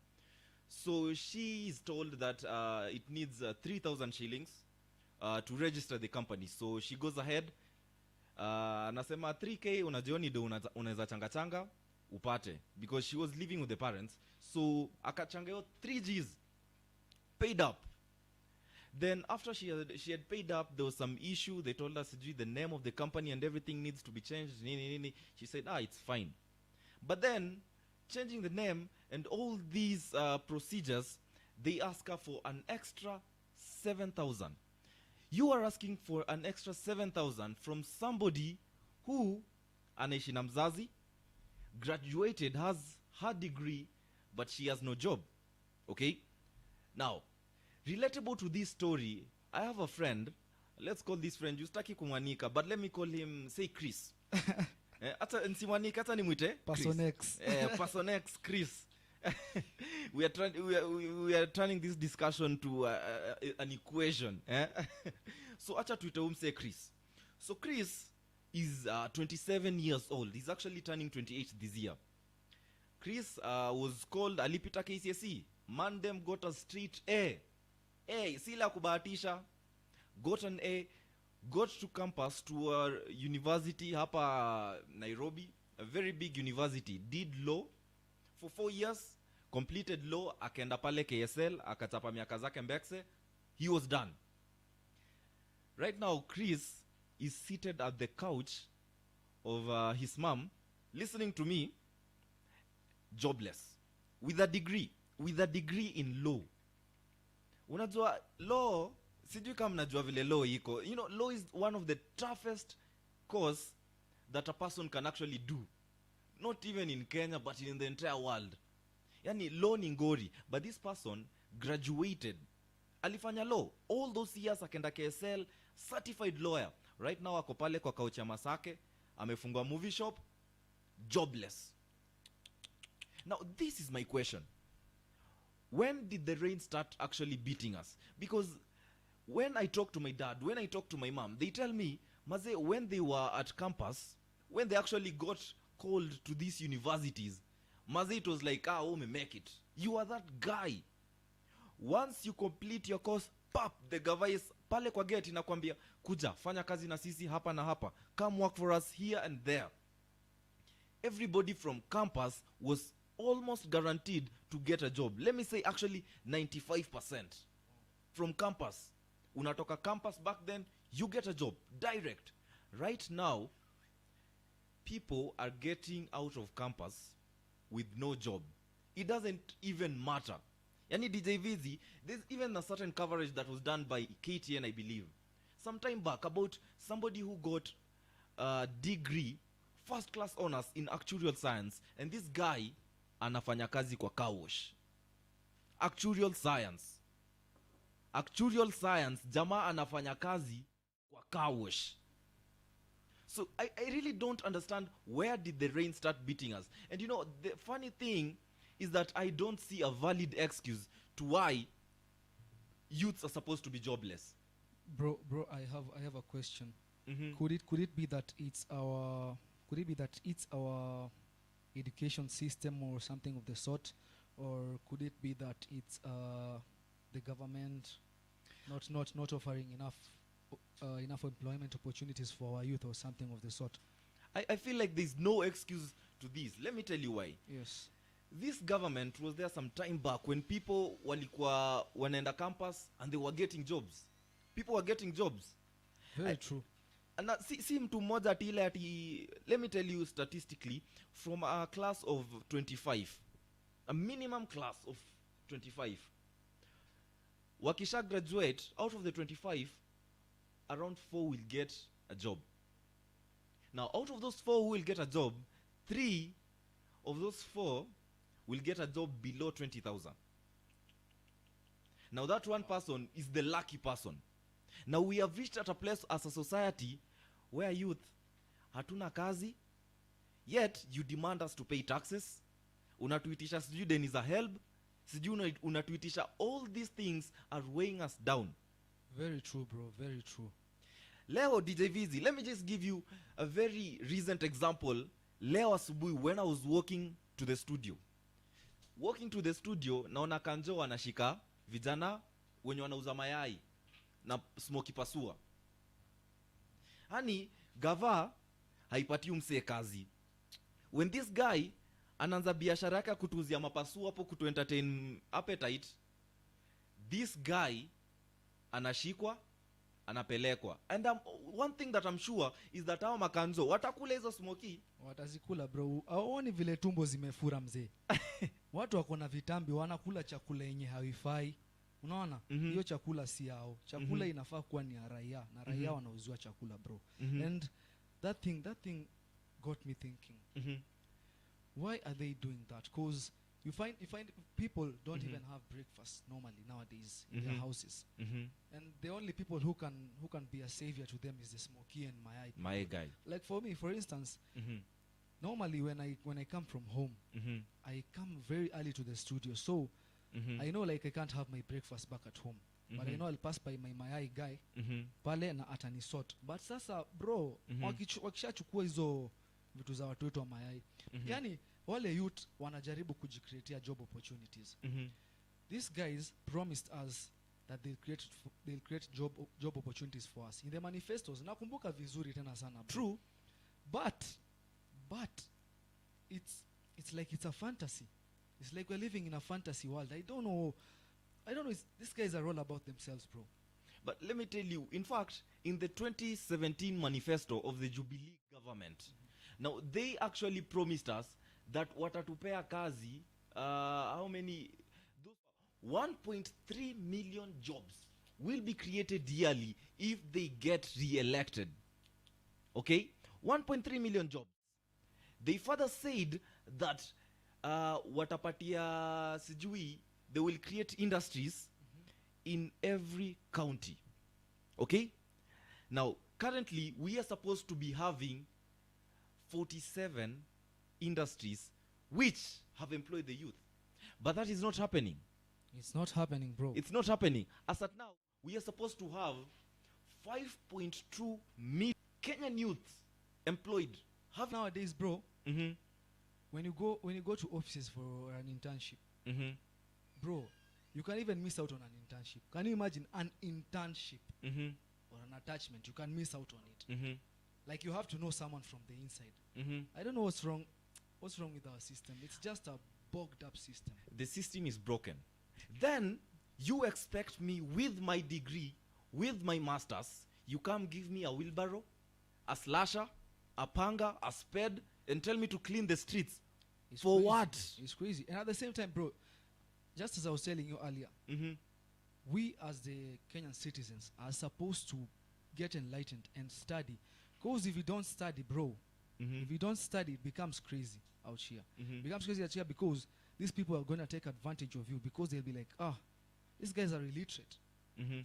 S7: So she is told that it needs 3,000 shillings to register the company. So she goes ahead, anasema 3K unajioni do unaweza changa upate, because she was living with the parents. So akachanga 3Gs, paid up. Then after she had paid up, there was some issue. They told us the name of the company and everything needs to be changed. She said, it's fine. But then, changing the name and all these procedures, they ask her for an extra 7,000. You are asking for an extra 7,000 from somebody who anaishi na mzazi, graduated, has her degree, but she has no job. Okay? Now, relatable to this story, I have a friend. Let's call this friend, Justaki kumwanika, but let me call him, say, Chris. Ata nsimwanika, ata nimwite
S4: Person X.
S7: Person X, Chris. We are turning this discussion to an equation. So acha tuite say Chris. So Chris is 27 years old. He's actually turning 28 this year. Chris was called alipita KCSE. Mandem got a straight A. Sila kubahatisha. Got an A. Got to campus to a university hapa Nairobi. A very big university. Did law for 4 years. Completed law. Akaenda pale KSL. Akachapa miaka zake mbekse. He was done. Right now, Chris is seated at the couch of his mom, listening to me, jobless, with a degree in law. Unajua law, sijui kama mnajua vile law iko. You know, law is one of the toughest course that a person can actually do. Not even in Kenya, but in the entire world. Yani law ni ngori, but this person graduated. Alifanya law all those years, akenda KSL, certified lawyer. Right now ako pale kwa couch ya Masake, amefungua movie shop, jobless. Now this is my question. When did the rain start actually beating us? Because when I talk to my dad, when I talk to my mom, they tell me, Maze, when they were at campus, when they actually got called to these universities, Maze, it was like, me make it. You are that guy. Once you complete your course, pap, the gavais pale kwa gate inakwambia, kuja, fanya kazi na sisi hapa na hapa. Come work for us here and there. Everybody from campus was almost guaranteed to get a job. Let me say actually 95% from campus. unatoka campus back then, you get a job direct. Right now, people are getting out of campus with no job. It doesn't even matter. Yani DJ Vizi, there's even a certain coverage that was done by KTN, I believe, some time back, about somebody who got a degree, first class honors in actuarial science, and this guy anafanya kazi kwa car wash. Actuarial science, jamaa anafanya kazi kwa car wash. So I really don't understand, where did the rain start beating us? And you know, the funny thing is that I don't see a valid excuse to why youths are supposed to be jobless.
S4: Bro, I have a question. Could it be that it's our education system or something of the sort, or could it be that it's the government not offering enough employment opportunities for our youth or something of the sort?
S7: I feel like there's no excuse to this. Let me tell you why.
S4: Yes.
S7: This government was there some time back when people walikuwa wanaenda campus and they were getting jobs. People were getting jobs.
S4: Very true.
S7: Na si mtu mmoja ati ile ati, let me tell you statistically, from a class of 25, a minimum class of 25, wakisha graduate, out of the 25, around 4 will get a job. Now, out of those 4 who will get a job, 3 of those 4 will get a job below 20,000. Now, that one person is the lucky person. Now, we have reached at a place as a society where youth hatuna kazi, yet you demand us to pay taxes. Unatuitisha sijui deni za help, sijui unatuitisha. All these things are weighing us down.
S4: Very true, bro. Very true.
S7: Leo, DJ Vizi, let me just give you a very recent example. Leo asubuhi, when I was walking to the studio, naona Kanjo wanashika vijana wenye wanauza mayai na smoky pasua. Hani gava haipati msee kazi. When this guy anaanza biashara yake kutuzia mapasua hapo kutu entertain appetite, this guy anashikwa, anapelekwa. And one thing that I'm sure is that hao makanzo watakula hizo smoky.
S4: Watazikula bro. Haoni vile tumbo zimefura mzee. Watu wako na vitambi wanakula chakula yenye haifai. Unaona? Hiyo chakula si yao. Chakula inafaa kuwa ni ya raia, na raia wanauziwa chakula bro. And that thing got me thinking. Why are they doing that? Because you find people don't even have breakfast normally nowadays in their houses. And the only people who can be a savior to them is the smoky and mayai
S7: guy.
S4: Like for me, for instance, normally when I come from home, I come very early to the studio, so I know like I can't have my breakfast back at home, but I know I'll pass by my mayai guy pale na atanisort. But sasa bro, wakishachukua hizo vitu za watu wetu wa mayai, yani wale youth wanajaribu kujicreatea job opportunities. These guys promised us that they'll create job opportunities for us in the manifestos. Nakumbuka vizuri tena sana bro.
S7: True.
S4: But it's like it's a fantasy. It's like we're living in a fantasy world. I don't know. These guys are all about themselves, bro.
S7: But let me tell you, in fact, in the 2017 manifesto of the Jubilee government, now they actually promised us that watatupea kazi, how many? 1.3 million jobs will be created yearly if they get re-elected. Okay? 1.3 million jobs. They further said that watapatia sijui, they will create industries in every county. Okay? Now, currently, we are supposed to be having 47 industries which have employed the youth. But that is not happening.
S4: It's not happening, bro.
S7: It's not happening. As at now, we are supposed to have 5.2 million Kenyan youths employed.
S4: Nowadays, bro, when you go to offices for an internship, bro, you can even miss out on an internship. Can you imagine an internship or an attachment? You can miss out on it. Like you have to know someone from the inside. I don't know what's wrong with our system. It's just a bogged up system.
S7: The system is broken. Then you expect me with my degree with my masters, you come give me a wheelbarrow, a slasher, a panga, a spade, and tell me to clean the streets.
S4: It's
S7: For
S4: crazy.
S7: what?
S4: It's crazy. And at the same time, bro, just as I was telling you earlier, we as the Kenyan citizens are supposed to get enlightened and study. Because if you don't study, bro, if you don't study, it becomes crazy out here. It becomes crazy out here because these people are going to take advantage of you because they'll be like, these guys are illiterate.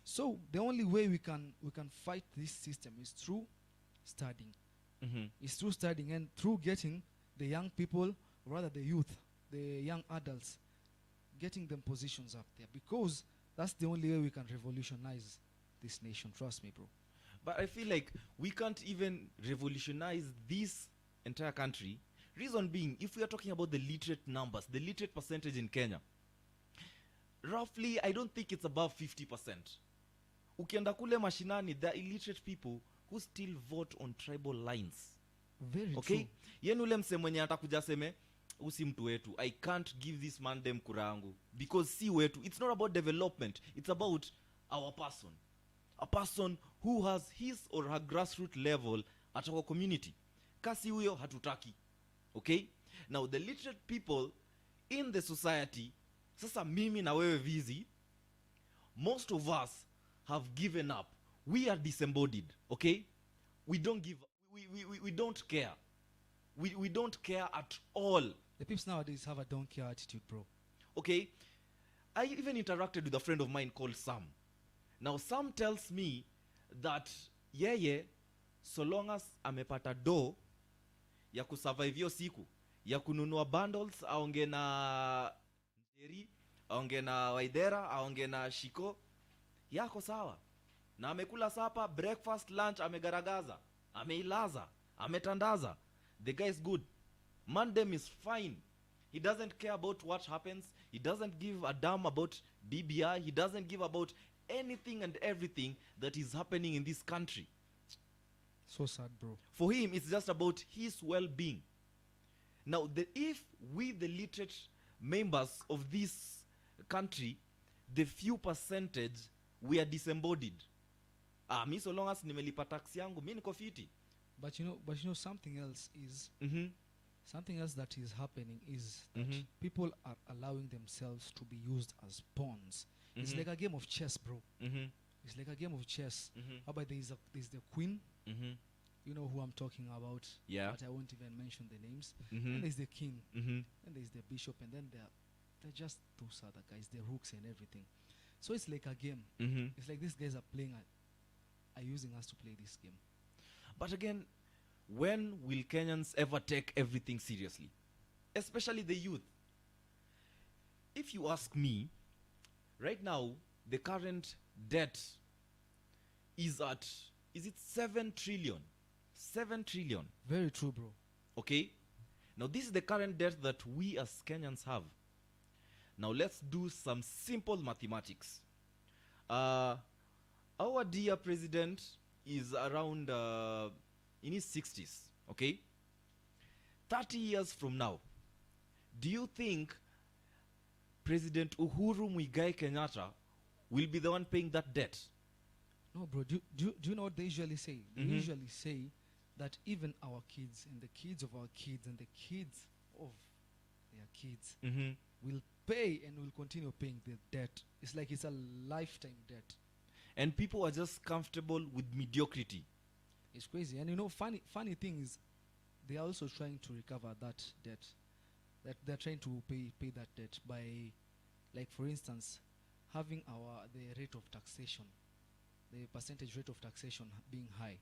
S4: So the only way we can fight this system is through studying. It's through studying and through getting the young people, rather the youth, the young adults, getting them positions up there, because that's the only way we can revolutionize this nation. Trust me, bro.
S7: But I feel like we can't even revolutionize this entire country. Reason being, if we are talking about the literate numbers, the literate percentage in Kenya, roughly, I don't think it's above 50%. Ukienda kule mashinani, there are illiterate people who still vote on tribal lines.
S4: Very
S7: okay?
S4: true.
S7: Yenu ule mse mwenye atakuja seme, usi mtu wetu, I can't give this man dem kura yangu because si wetu. It's not about development. It's about our person. A person who has his or her grassroots level at our community. Kasi huyo hatutaki. Okay? Now the literate people in the society, sasa mimi na wewe vizi, most of us have given up. We are disembodied. Okay? We don't give, we don't care. We don't care at all.
S4: The people nowadays have a don't care attitude, bro.
S7: Okay? I even interacted with a friend of mine called Sam. Now Sam tells me that yeye, so long as amepata do ya kusurvive hiyo siku, ya kununua bundles, aonge na Njeri, aonge na Waidera, aonge na Shiko, yako sawa. Na amekula sapa, breakfast, lunch, amegaragaza, ameilaza, ametandaza. The guy is good. Mandem is fine. He doesn't care about what happens. He doesn't give a damn about BBI. He doesn't give about anything and everything that is happening in this country.
S4: So sad, bro.
S7: For him, it's just about his well-being. Now, if we, the literate members of this country, the few percentage, we are disembodied. Mi so long as nimelipa tax yangu, mi niko fiti.
S4: But you know something else is something else that is happening is that people are allowing themselves to be used as pawns. It's like a game of chess, bro. It's like a game of chess. Whereby there's the queen. You know who I'm talking about.
S7: Yeah.
S4: But I won't even mention the names. And there's the king. And there's the bishop. And then they're just those other guys, the rooks and everything. So it's like a game. It's like these guys are playing, are using us to play this game.
S7: But again, when will Kenyans ever take everything seriously? Especially the youth. If you ask me, right now, the current debt is it 7 trillion? 7 trillion.
S4: Very true, bro.
S7: Okay? Now, this is the current debt that we as Kenyans have. Now, let's do some simple mathematics. Our dear president is around in his 60s, okay? 30 years from now, do you think President Uhuru Muigai Kenyatta will be the one paying that debt?
S4: No, bro. Do you know what they usually say? They usually say that even our kids and the kids of our kids and the kids of their kids will pay and will continue paying the debt. It's like it's a lifetime debt.
S7: And people are just comfortable with mediocrity.
S4: It's crazy. And you know, funny thing is, they are also trying to recover that debt. That they're trying to pay that debt by, like for instance, having the rate of taxation, the percentage rate of taxation being high.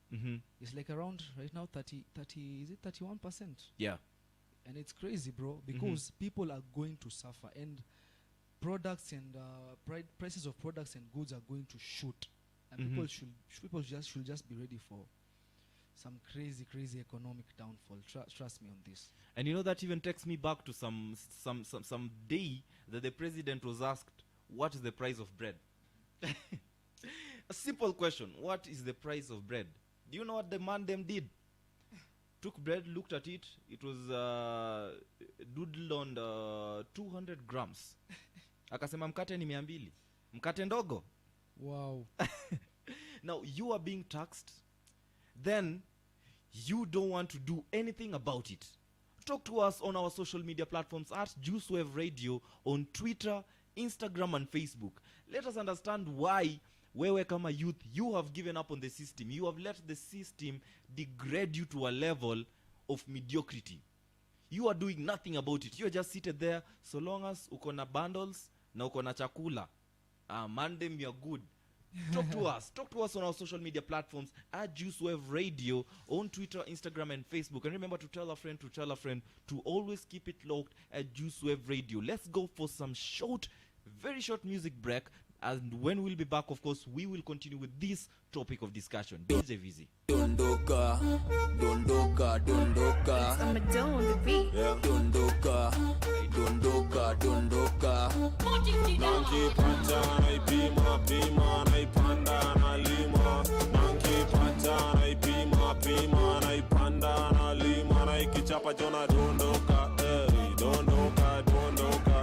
S4: It's like around right now 30 is it 31%?
S7: Yeah.
S4: And it's crazy, bro, because people are going to suffer, and products and prices of products and goods are going to shoot, and people should just be ready for some crazy economic downfall. Trust me on this.
S7: And you know, that even takes me back to some day that the president was asked, what is the price of bread? A simple question. What is the price of bread? Do you know what the man them did? Took bread, looked at it. It was doodled on 200 grams. Akasema mkate ni 200. Mkate ndogo.
S4: Wow.
S7: Now, you are being taxed, then you don't want to do anything about it. Talk to us on our social media platforms at JuiceWave Radio on Twitter, Instagram, and Facebook. Let us understand why, wewe kama youth, you have given up on the system. You have let the system degrade you to a level of mediocrity. You are doing nothing about it. You are just seated there. So long as uko na bundles na uko na chakula, mandem, you're good. Talk to us. Talk to us on our social media platforms at JuiceWave Radio on Twitter, Instagram, and Facebook. And remember to tell a friend to always keep it locked at JuiceWave Radio. Let's go for some very short music break. And when we'll be back, of course, we will continue with this topic of discussion. DJ Vizzy.
S14: Dondoka, dondoka, dondoka.
S15: I'm a don on the beat.
S14: Yeah. Dondoka, dondoka, dondoka.
S13: Nanki pata naipima, pima, naipanda, nalima. Nanki pata naipima, pima, naipanda, nalima. Naikichapa jona dondoka, dondoka, dondoka,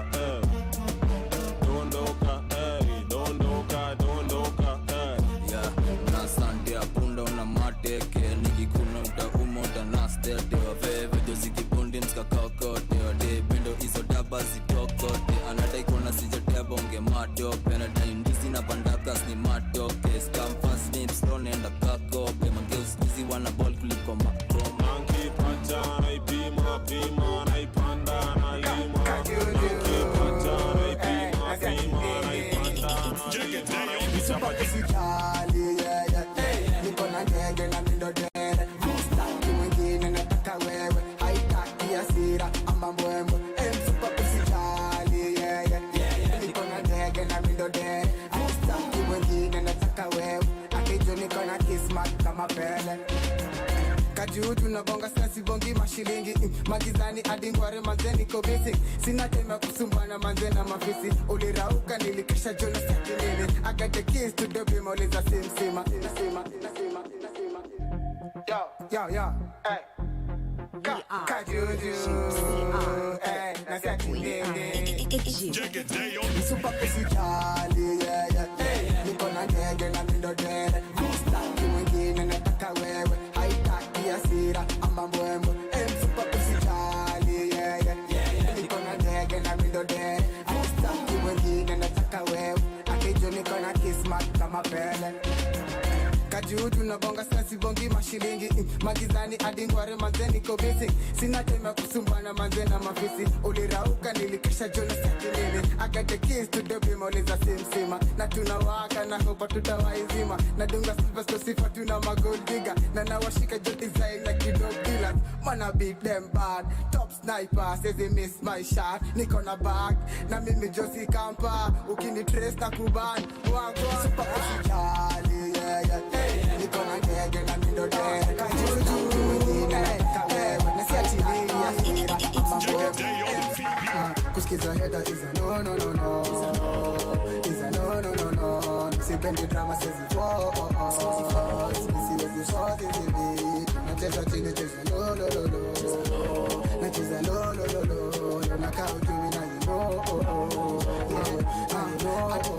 S13: dondoka, dondoka, dondoka,
S14: Yeah, na sante apunda una mateke. Nikikuna utauma utanastete. Waveve josikibundi mskakakote. Wade bendo iso daba zitokote. Anadai kona sijatea bonge matope. Anadai ndizi na pandakas ni matoke. Scam fast name stone enda kakope. Mangeus nizi wana ball kuliko makoma.
S13: Nanki pata naipima, pima, naipanda, nalima. Nanki pata naipima, pima, naipanda, nalima.
S3: Usijali, niko na ndege na mindodere. Mstaki mwingine nataka wewe, haitaki hasira ama mbwembwe. Msupa usijali, niko na ndege na mindodere. Mstaki mwingine nataka wewe, akiju niko na kismat kama pele. Kajuu tunabonga sasi bongi mashilingi. Magizani adingware manze niko busy. Sina time kusumbana manze na mafisi. Ulirauka nilikesha jona saki nini. I got the keys to the beam, uliza simsima. Nasima. Yo, hey. Kajuju, hey. Nasaki nini. Msupa usijali, niko na ndege na mindodere. Mstaki mwingine nataka wewe, haitaki hasira ama mbwembwe. Msupa usijali, niko na ndege na mindodere. Mstaki mwingine nataka wewe, akiju niko na kismat kama pele. Kajuu tunabonga sasi bongi mashilingi. Magizani adingware manze niko busy. Sina time kusumbana manze na mafisi. Ulirauka nilikesha jona saki nini. I got the keys to the beam, uliza simsima. Na tunawaka na hopa tutawaizima. Na dunga silver so sifa tuna magold digger. Na nawashika jo design na kidog dealers. Wanna beat them bad. Top sniper says he miss my shot. Niko na bag na mimi Josie Kampa. Ukini trace na kuban wagwa. Super usijali, niko na ndege na mindodere. Kajuju, kawewe nasiachilia hasira ama mbwembwe. Kusikiza hater is a no. Is a no. Sipendi drama sezi force. Siwezi force hivi. Nacheza chini cheza lo. Nacheza lo. Nakaa ujui na you know.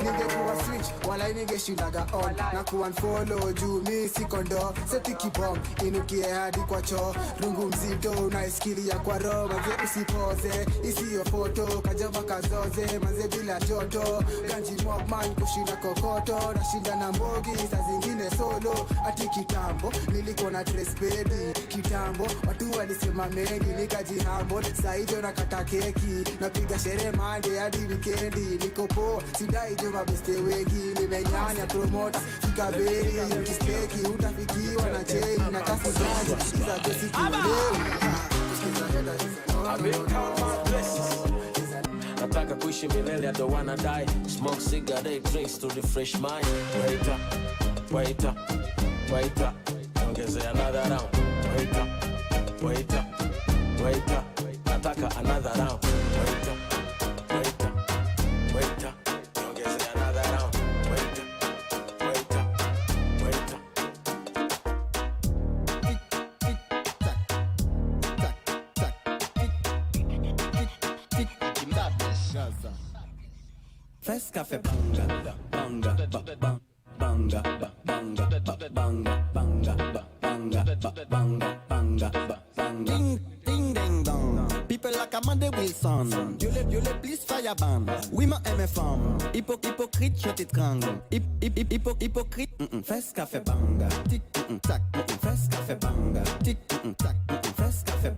S3: Ningekuwa switch wala ningeshindaga on. Na kuunfollow juu mi sikondo. Seti kibom inukie hadi kwa choo. Rungu mzito unaisikilia kwa roho. Manze usipoze isiyo foto. Kajaba kazoze manze bila joto. Ganji mob man kushinda kokoto. Nashinda na mbogi saa zingine solo. Ati kitambo nilikuwa na dress pedi. Kitambo watu walisema mengi nikajihambo. Saijo nakata keki. Napiga sherehe Monday hadi weekendi. Niko po sidai jo mabeste wengi. Nimenyanya promote fika bei. Ukisteki utafikiwa na chei. Na kasi zangu sikiza josi kiwalewi. Kusikiza heda
S6: Nataka kuishi milele, I don't wanna die. Smoke cigarette, drinks to refresh mind. Wait up. Ongezea another round. Wait up. Nataka another round. Wait up. Ongezea another round. Wait up.
S3: First cafe banga.
S14: banga ba banga ba banga banga ba banga ba banga banga ba banga.
S3: Ding ding ding dong. People like Amanda Wilson. Dieu les plus fire ban. Oui ma aime femme. Hypocrite je t'étrangle. Hypocrite. Fais café banga. Tic tac. Fais café banga. Tic tac. Fais café.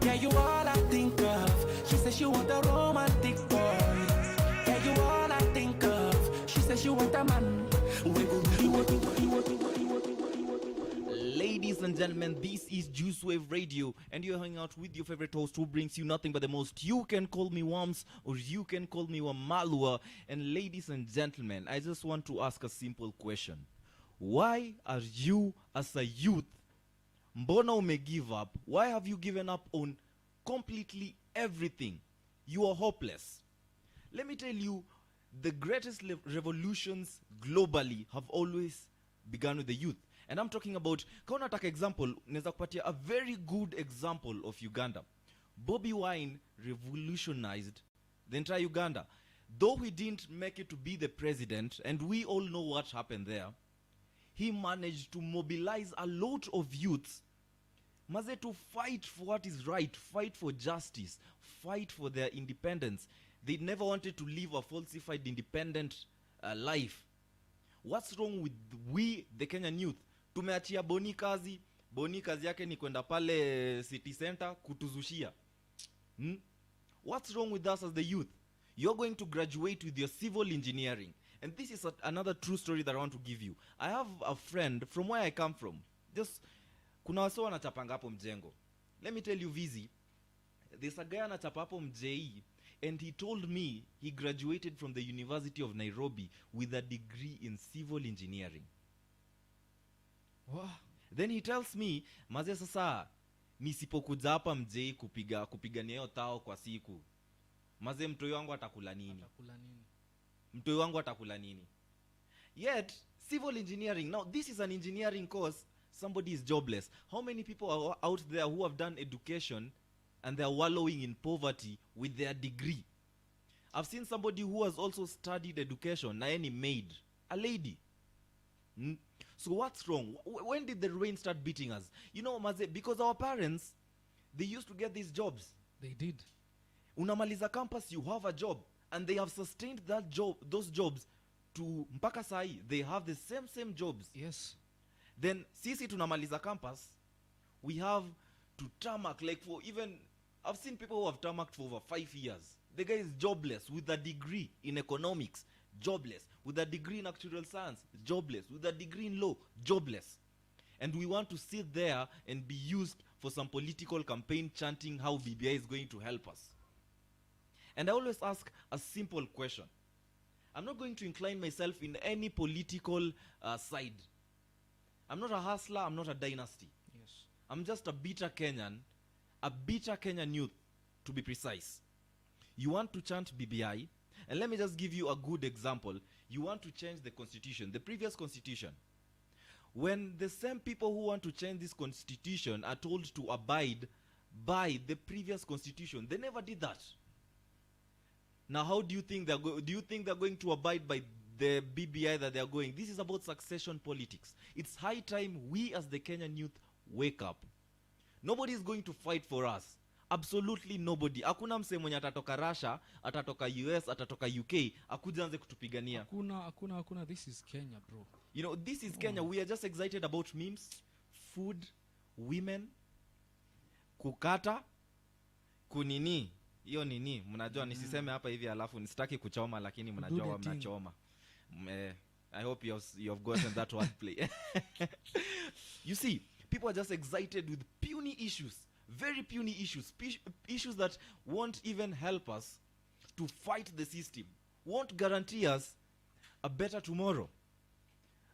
S10: Yeah, you all I think of. She says she want a romantic boy. Yeah, you all I think of. She says she want a man.
S7: Ladies and gentlemen, this is Juice Wave Radio, and you're hanging out with your favorite host who brings you nothing but the most. You can call me Wams, or you can call me Wamalwa. And ladies and gentlemen, I just want to ask a simple question. Why are you, as a youth, mbona ume give up? Why have you given up on completely everything? You are hopeless. Let me tell you, the greatest revolutions globally have always begun with the youth. And I'm talking about, kama unataka example, naweza kupatia a very good example of Uganda. Bobby Wine revolutionized the entire Uganda. Though he didn't make it to be the president, and we all know what happened there, he managed to mobilize a lot of youths to fight for what is right, fight for justice, fight for their independence. They never wanted to live a falsified independent life. What's wrong with we, the Kenyan youth? Tumeachia Boni kazi yake ni kwenda pale city center kutuzushia. What's wrong with us as the youth? You're going to graduate with your civil engineering. And this is another true story that I want to give you. I have a friend from where I come from. Just kuna wase wanachapanga hapo mjengo. Let me tell you Vizi, there's a guy anachapa hapo mjei, and he told me he graduated from the University of Nairobi with a degree in civil engineering.
S4: Wow.
S7: Then he tells me, maze sasa nisipokuja hapa mjei kupigania hiyo tao kwa siku, maze mtoi wangu atakula nini? Mtoi wangu atakula nini? Yet civil engineering, now this is an engineering course, somebody is jobless. How many people are out there who have done education and they are wallowing in poverty with their degree? I've seen somebody who has also studied education, na any maid, a lady. So what's wrong? When did the rain start beating us? You know, maze, because our parents, they used to get these jobs.
S4: They did.
S7: Unamaliza campus, you have a job, and they have sustained that job, those jobs to mpaka sahi. They have the same jobs.
S4: Yes.
S7: Then sisi tunamaliza campus, we have to tarmac, like for even, I've seen people who have tarmacked for over 5 years. The guy is jobless with a degree in economics, jobless with a degree in actuarial science, jobless with a degree in law, jobless. And we want to sit there and be used for some political campaign chanting how BBI is going to help us. And I always ask a simple question. I'm not going to incline myself in any political side. I'm not a hustler, I'm not a dynasty.
S4: Yes.
S7: I'm just a bitter Kenyan youth, to be precise. You want to chant BBI, And let me just give you a good example. You want to change the constitution, the previous constitution. When the same people who want to change this constitution are told to abide by the previous constitution, they never did that. Now, how do you think do you think they're going to abide by the BBI that they are going? This is about succession politics. It's high time we as the Kenyan youth wake up. Nobody is going to fight for us. Absolutely nobody. Hakuna mse mwenye atatoka Russia, atatoka US, atatoka UK, akuja anze kutupigania.
S4: Hakuna. This is Kenya, bro.
S7: You know, this is Kenya. We are just excited about memes, food, women, kukata, kunini. Hiyo nini, mnajua nisiseme hapa hivi alafu nisitaki kuchoma lakini mnajua wa mnachoma. I hope you have gotten that one play. You see, people are just excited with puny issues, very puny issues, issues that won't even help us to fight the system, won't guarantee us a better tomorrow.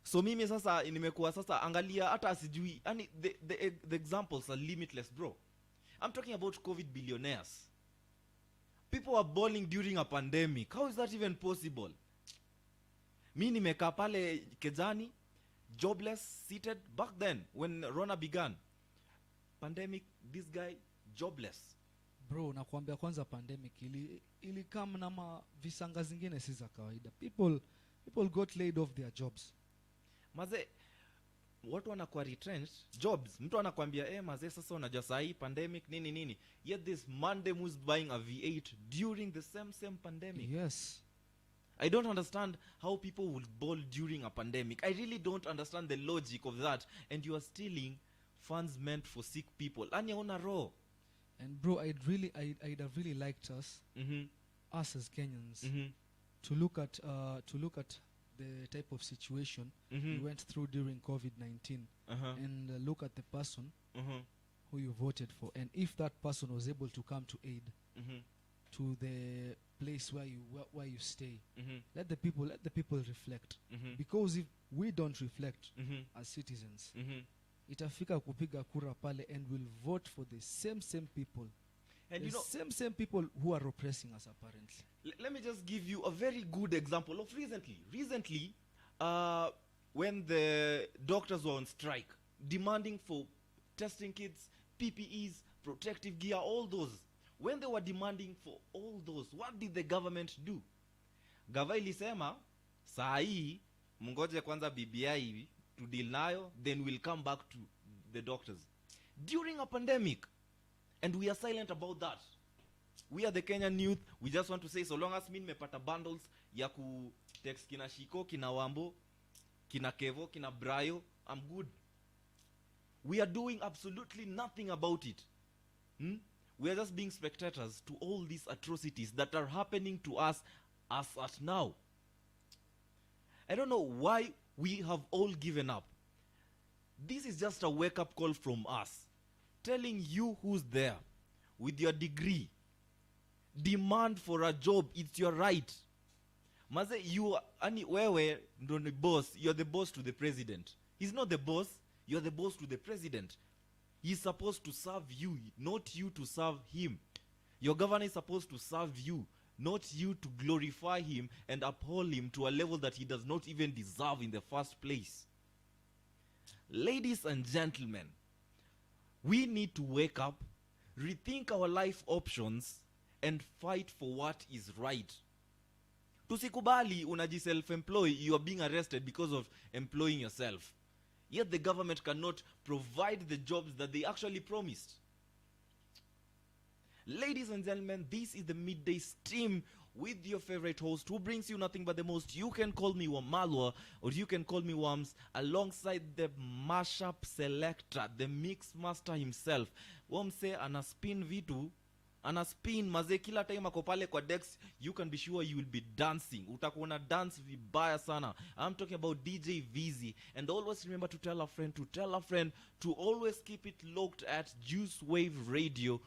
S7: So mimi sasa nimekuwa sasa angalia hata asijui, yani the examples are limitless, bro. I'm talking about COVID billionaires. People are balling during a pandemic. How is that even possible? Mi nimekaa pale Kejani, jobless, seated. Back then, when Rona began, pandemic, this guy, jobless.
S4: Bro, nakwambia kwanza pandemic ili kama na visanga zingine si za kawaida. People got laid off their jobs.
S7: Maze, watu wanakuwa retrenched jobs. Mtu anakuambia maze sasa unajua saa hii pandemic nini. Yet this Monday was buying a V8 during the same pandemic.
S4: Yes.
S7: I don't understand how people would ball during a pandemic. I really don't understand the logic of that. And you are stealing funds meant for sick people. And you're on a row.
S4: And bro, I'd have really liked us, us as Kenyans, to look at the type of situation we went through during COVID-19 and look at the person who you voted for, and if that person was able to come to aid to the place where you stay. Let the people reflect, because if we don't reflect as citizens, itafika kupiga kura pale and will vote for the same people, and the same people who are oppressing us apparently.
S7: Let me just give you a very good example of recently when the doctors were on strike demanding for testing kits, PPEs, protective gear, all those. When they were demanding for all those, what did the government do? Gava ilisema saa hii mngoje kwanza BBI to deal nayo, then we'll come back to the doctors. During a pandemic. And we are silent about that. We are the Kenyan youth. We just want to say, so long as mi nimepata bundles ya ku text kina Shiko, kina Wambo, kina Kevo, kina Brayo, I'm good. We are doing absolutely nothing about it. We are just being spectators to all these atrocities that are happening to us as at now. I don't know why we have all given up. This is just a wake-up call from us, telling you who's there with your degree, demand for a job. It's your right. Maze, you ani wewe ndo ni boss. You're the boss to the president. He's not the boss. You're the boss to the president. He's supposed to serve you, not you to serve him. Your governor is supposed to serve you, not you to glorify him and uphold him to a level that he does not even deserve in the first place. Ladies and gentlemen, we need to wake up, rethink our life options, and fight for what is right. Tusikubali unaji self-employ, you are being arrested because of employing yourself. Yet the government cannot provide the jobs that they actually promised. Ladies and gentlemen, this is the Midday Stream with your favorite host who brings you nothing but the most. You can call me Wamalwa or you can call me Wams, alongside the mashup selector, the mix master himself. Wamse anaspin vitu, anaspin maze kila time ako pale kwa Dex. You can be sure you will be dancing. Utakuona dance vibaya sana. I'm talking about DJ VZ. And always remember to tell a friend to always keep it locked at Juice Wave Radio.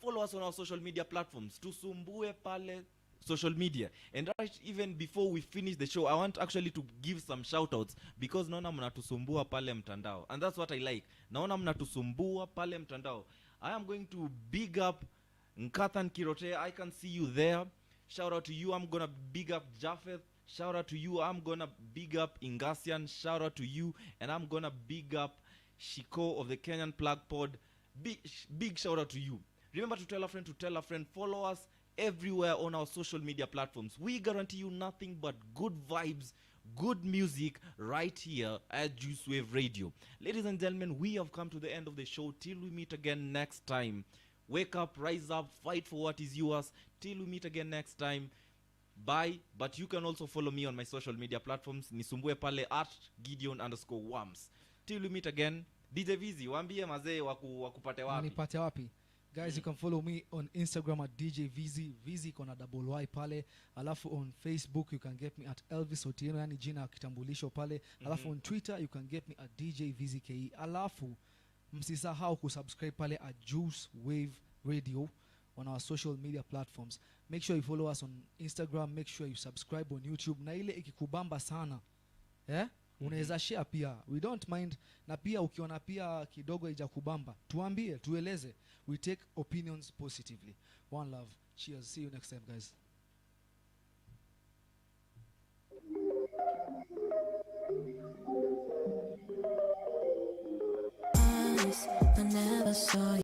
S7: Follow us on our social media platforms. Tusumbue pale social media. And right, even before we finish the show, I want actually to give some shout outs, because naona mnatusumbua pale mtandao, and that's what I like. Naona mnatusumbua pale mtandao. I am going to big up Nkathan Kirote. I can see you there. Shout out to you. I'm gonna big up Japheth. Shout out to you. I'm gonna big up Ingasian. Shout out to you. And I'm gonna big up Shiko of the Kenyan Plug Pod. Big shout out to you. Remember to tell a friend to tell a friend. Follow us everywhere on our social media platforms. We guarantee you nothing but good vibes, good music right here at Juice Wave Radio. Ladies and gentlemen, we have come to the end of the show. Till we meet again next time. Wake up, rise up, fight for what is yours. Till we meet again next time. Bye. But you can also follow me on my social media platforms. Nisumbue pale at Gideon_Worms. Till we meet again. DJ Vizi, waambie mazee wakupate wapi.
S4: Nipate wapi? Guys, you can follow me on Instagram at DJ Vizi. Vizi kona double Y pale. Alafu on Facebook you can get me at Elvis Otieno, yani jina ya kitambulisho pale. Alafu on Twitter you can get me at DJ Vizi KE. Alafu msisahau kusubscribe pale at Juice Wave Radio on our social media platforms. Make sure you follow us on Instagram, make sure you subscribe on YouTube. Na ile ikikubamba sana, unaweza share pia. We don't mind. Na pia ukiona pia kidogo haijakubamba, tuambie, tueleze. We take opinions positively. One love. Cheers. See you next time, guys.
S2: I never saw you.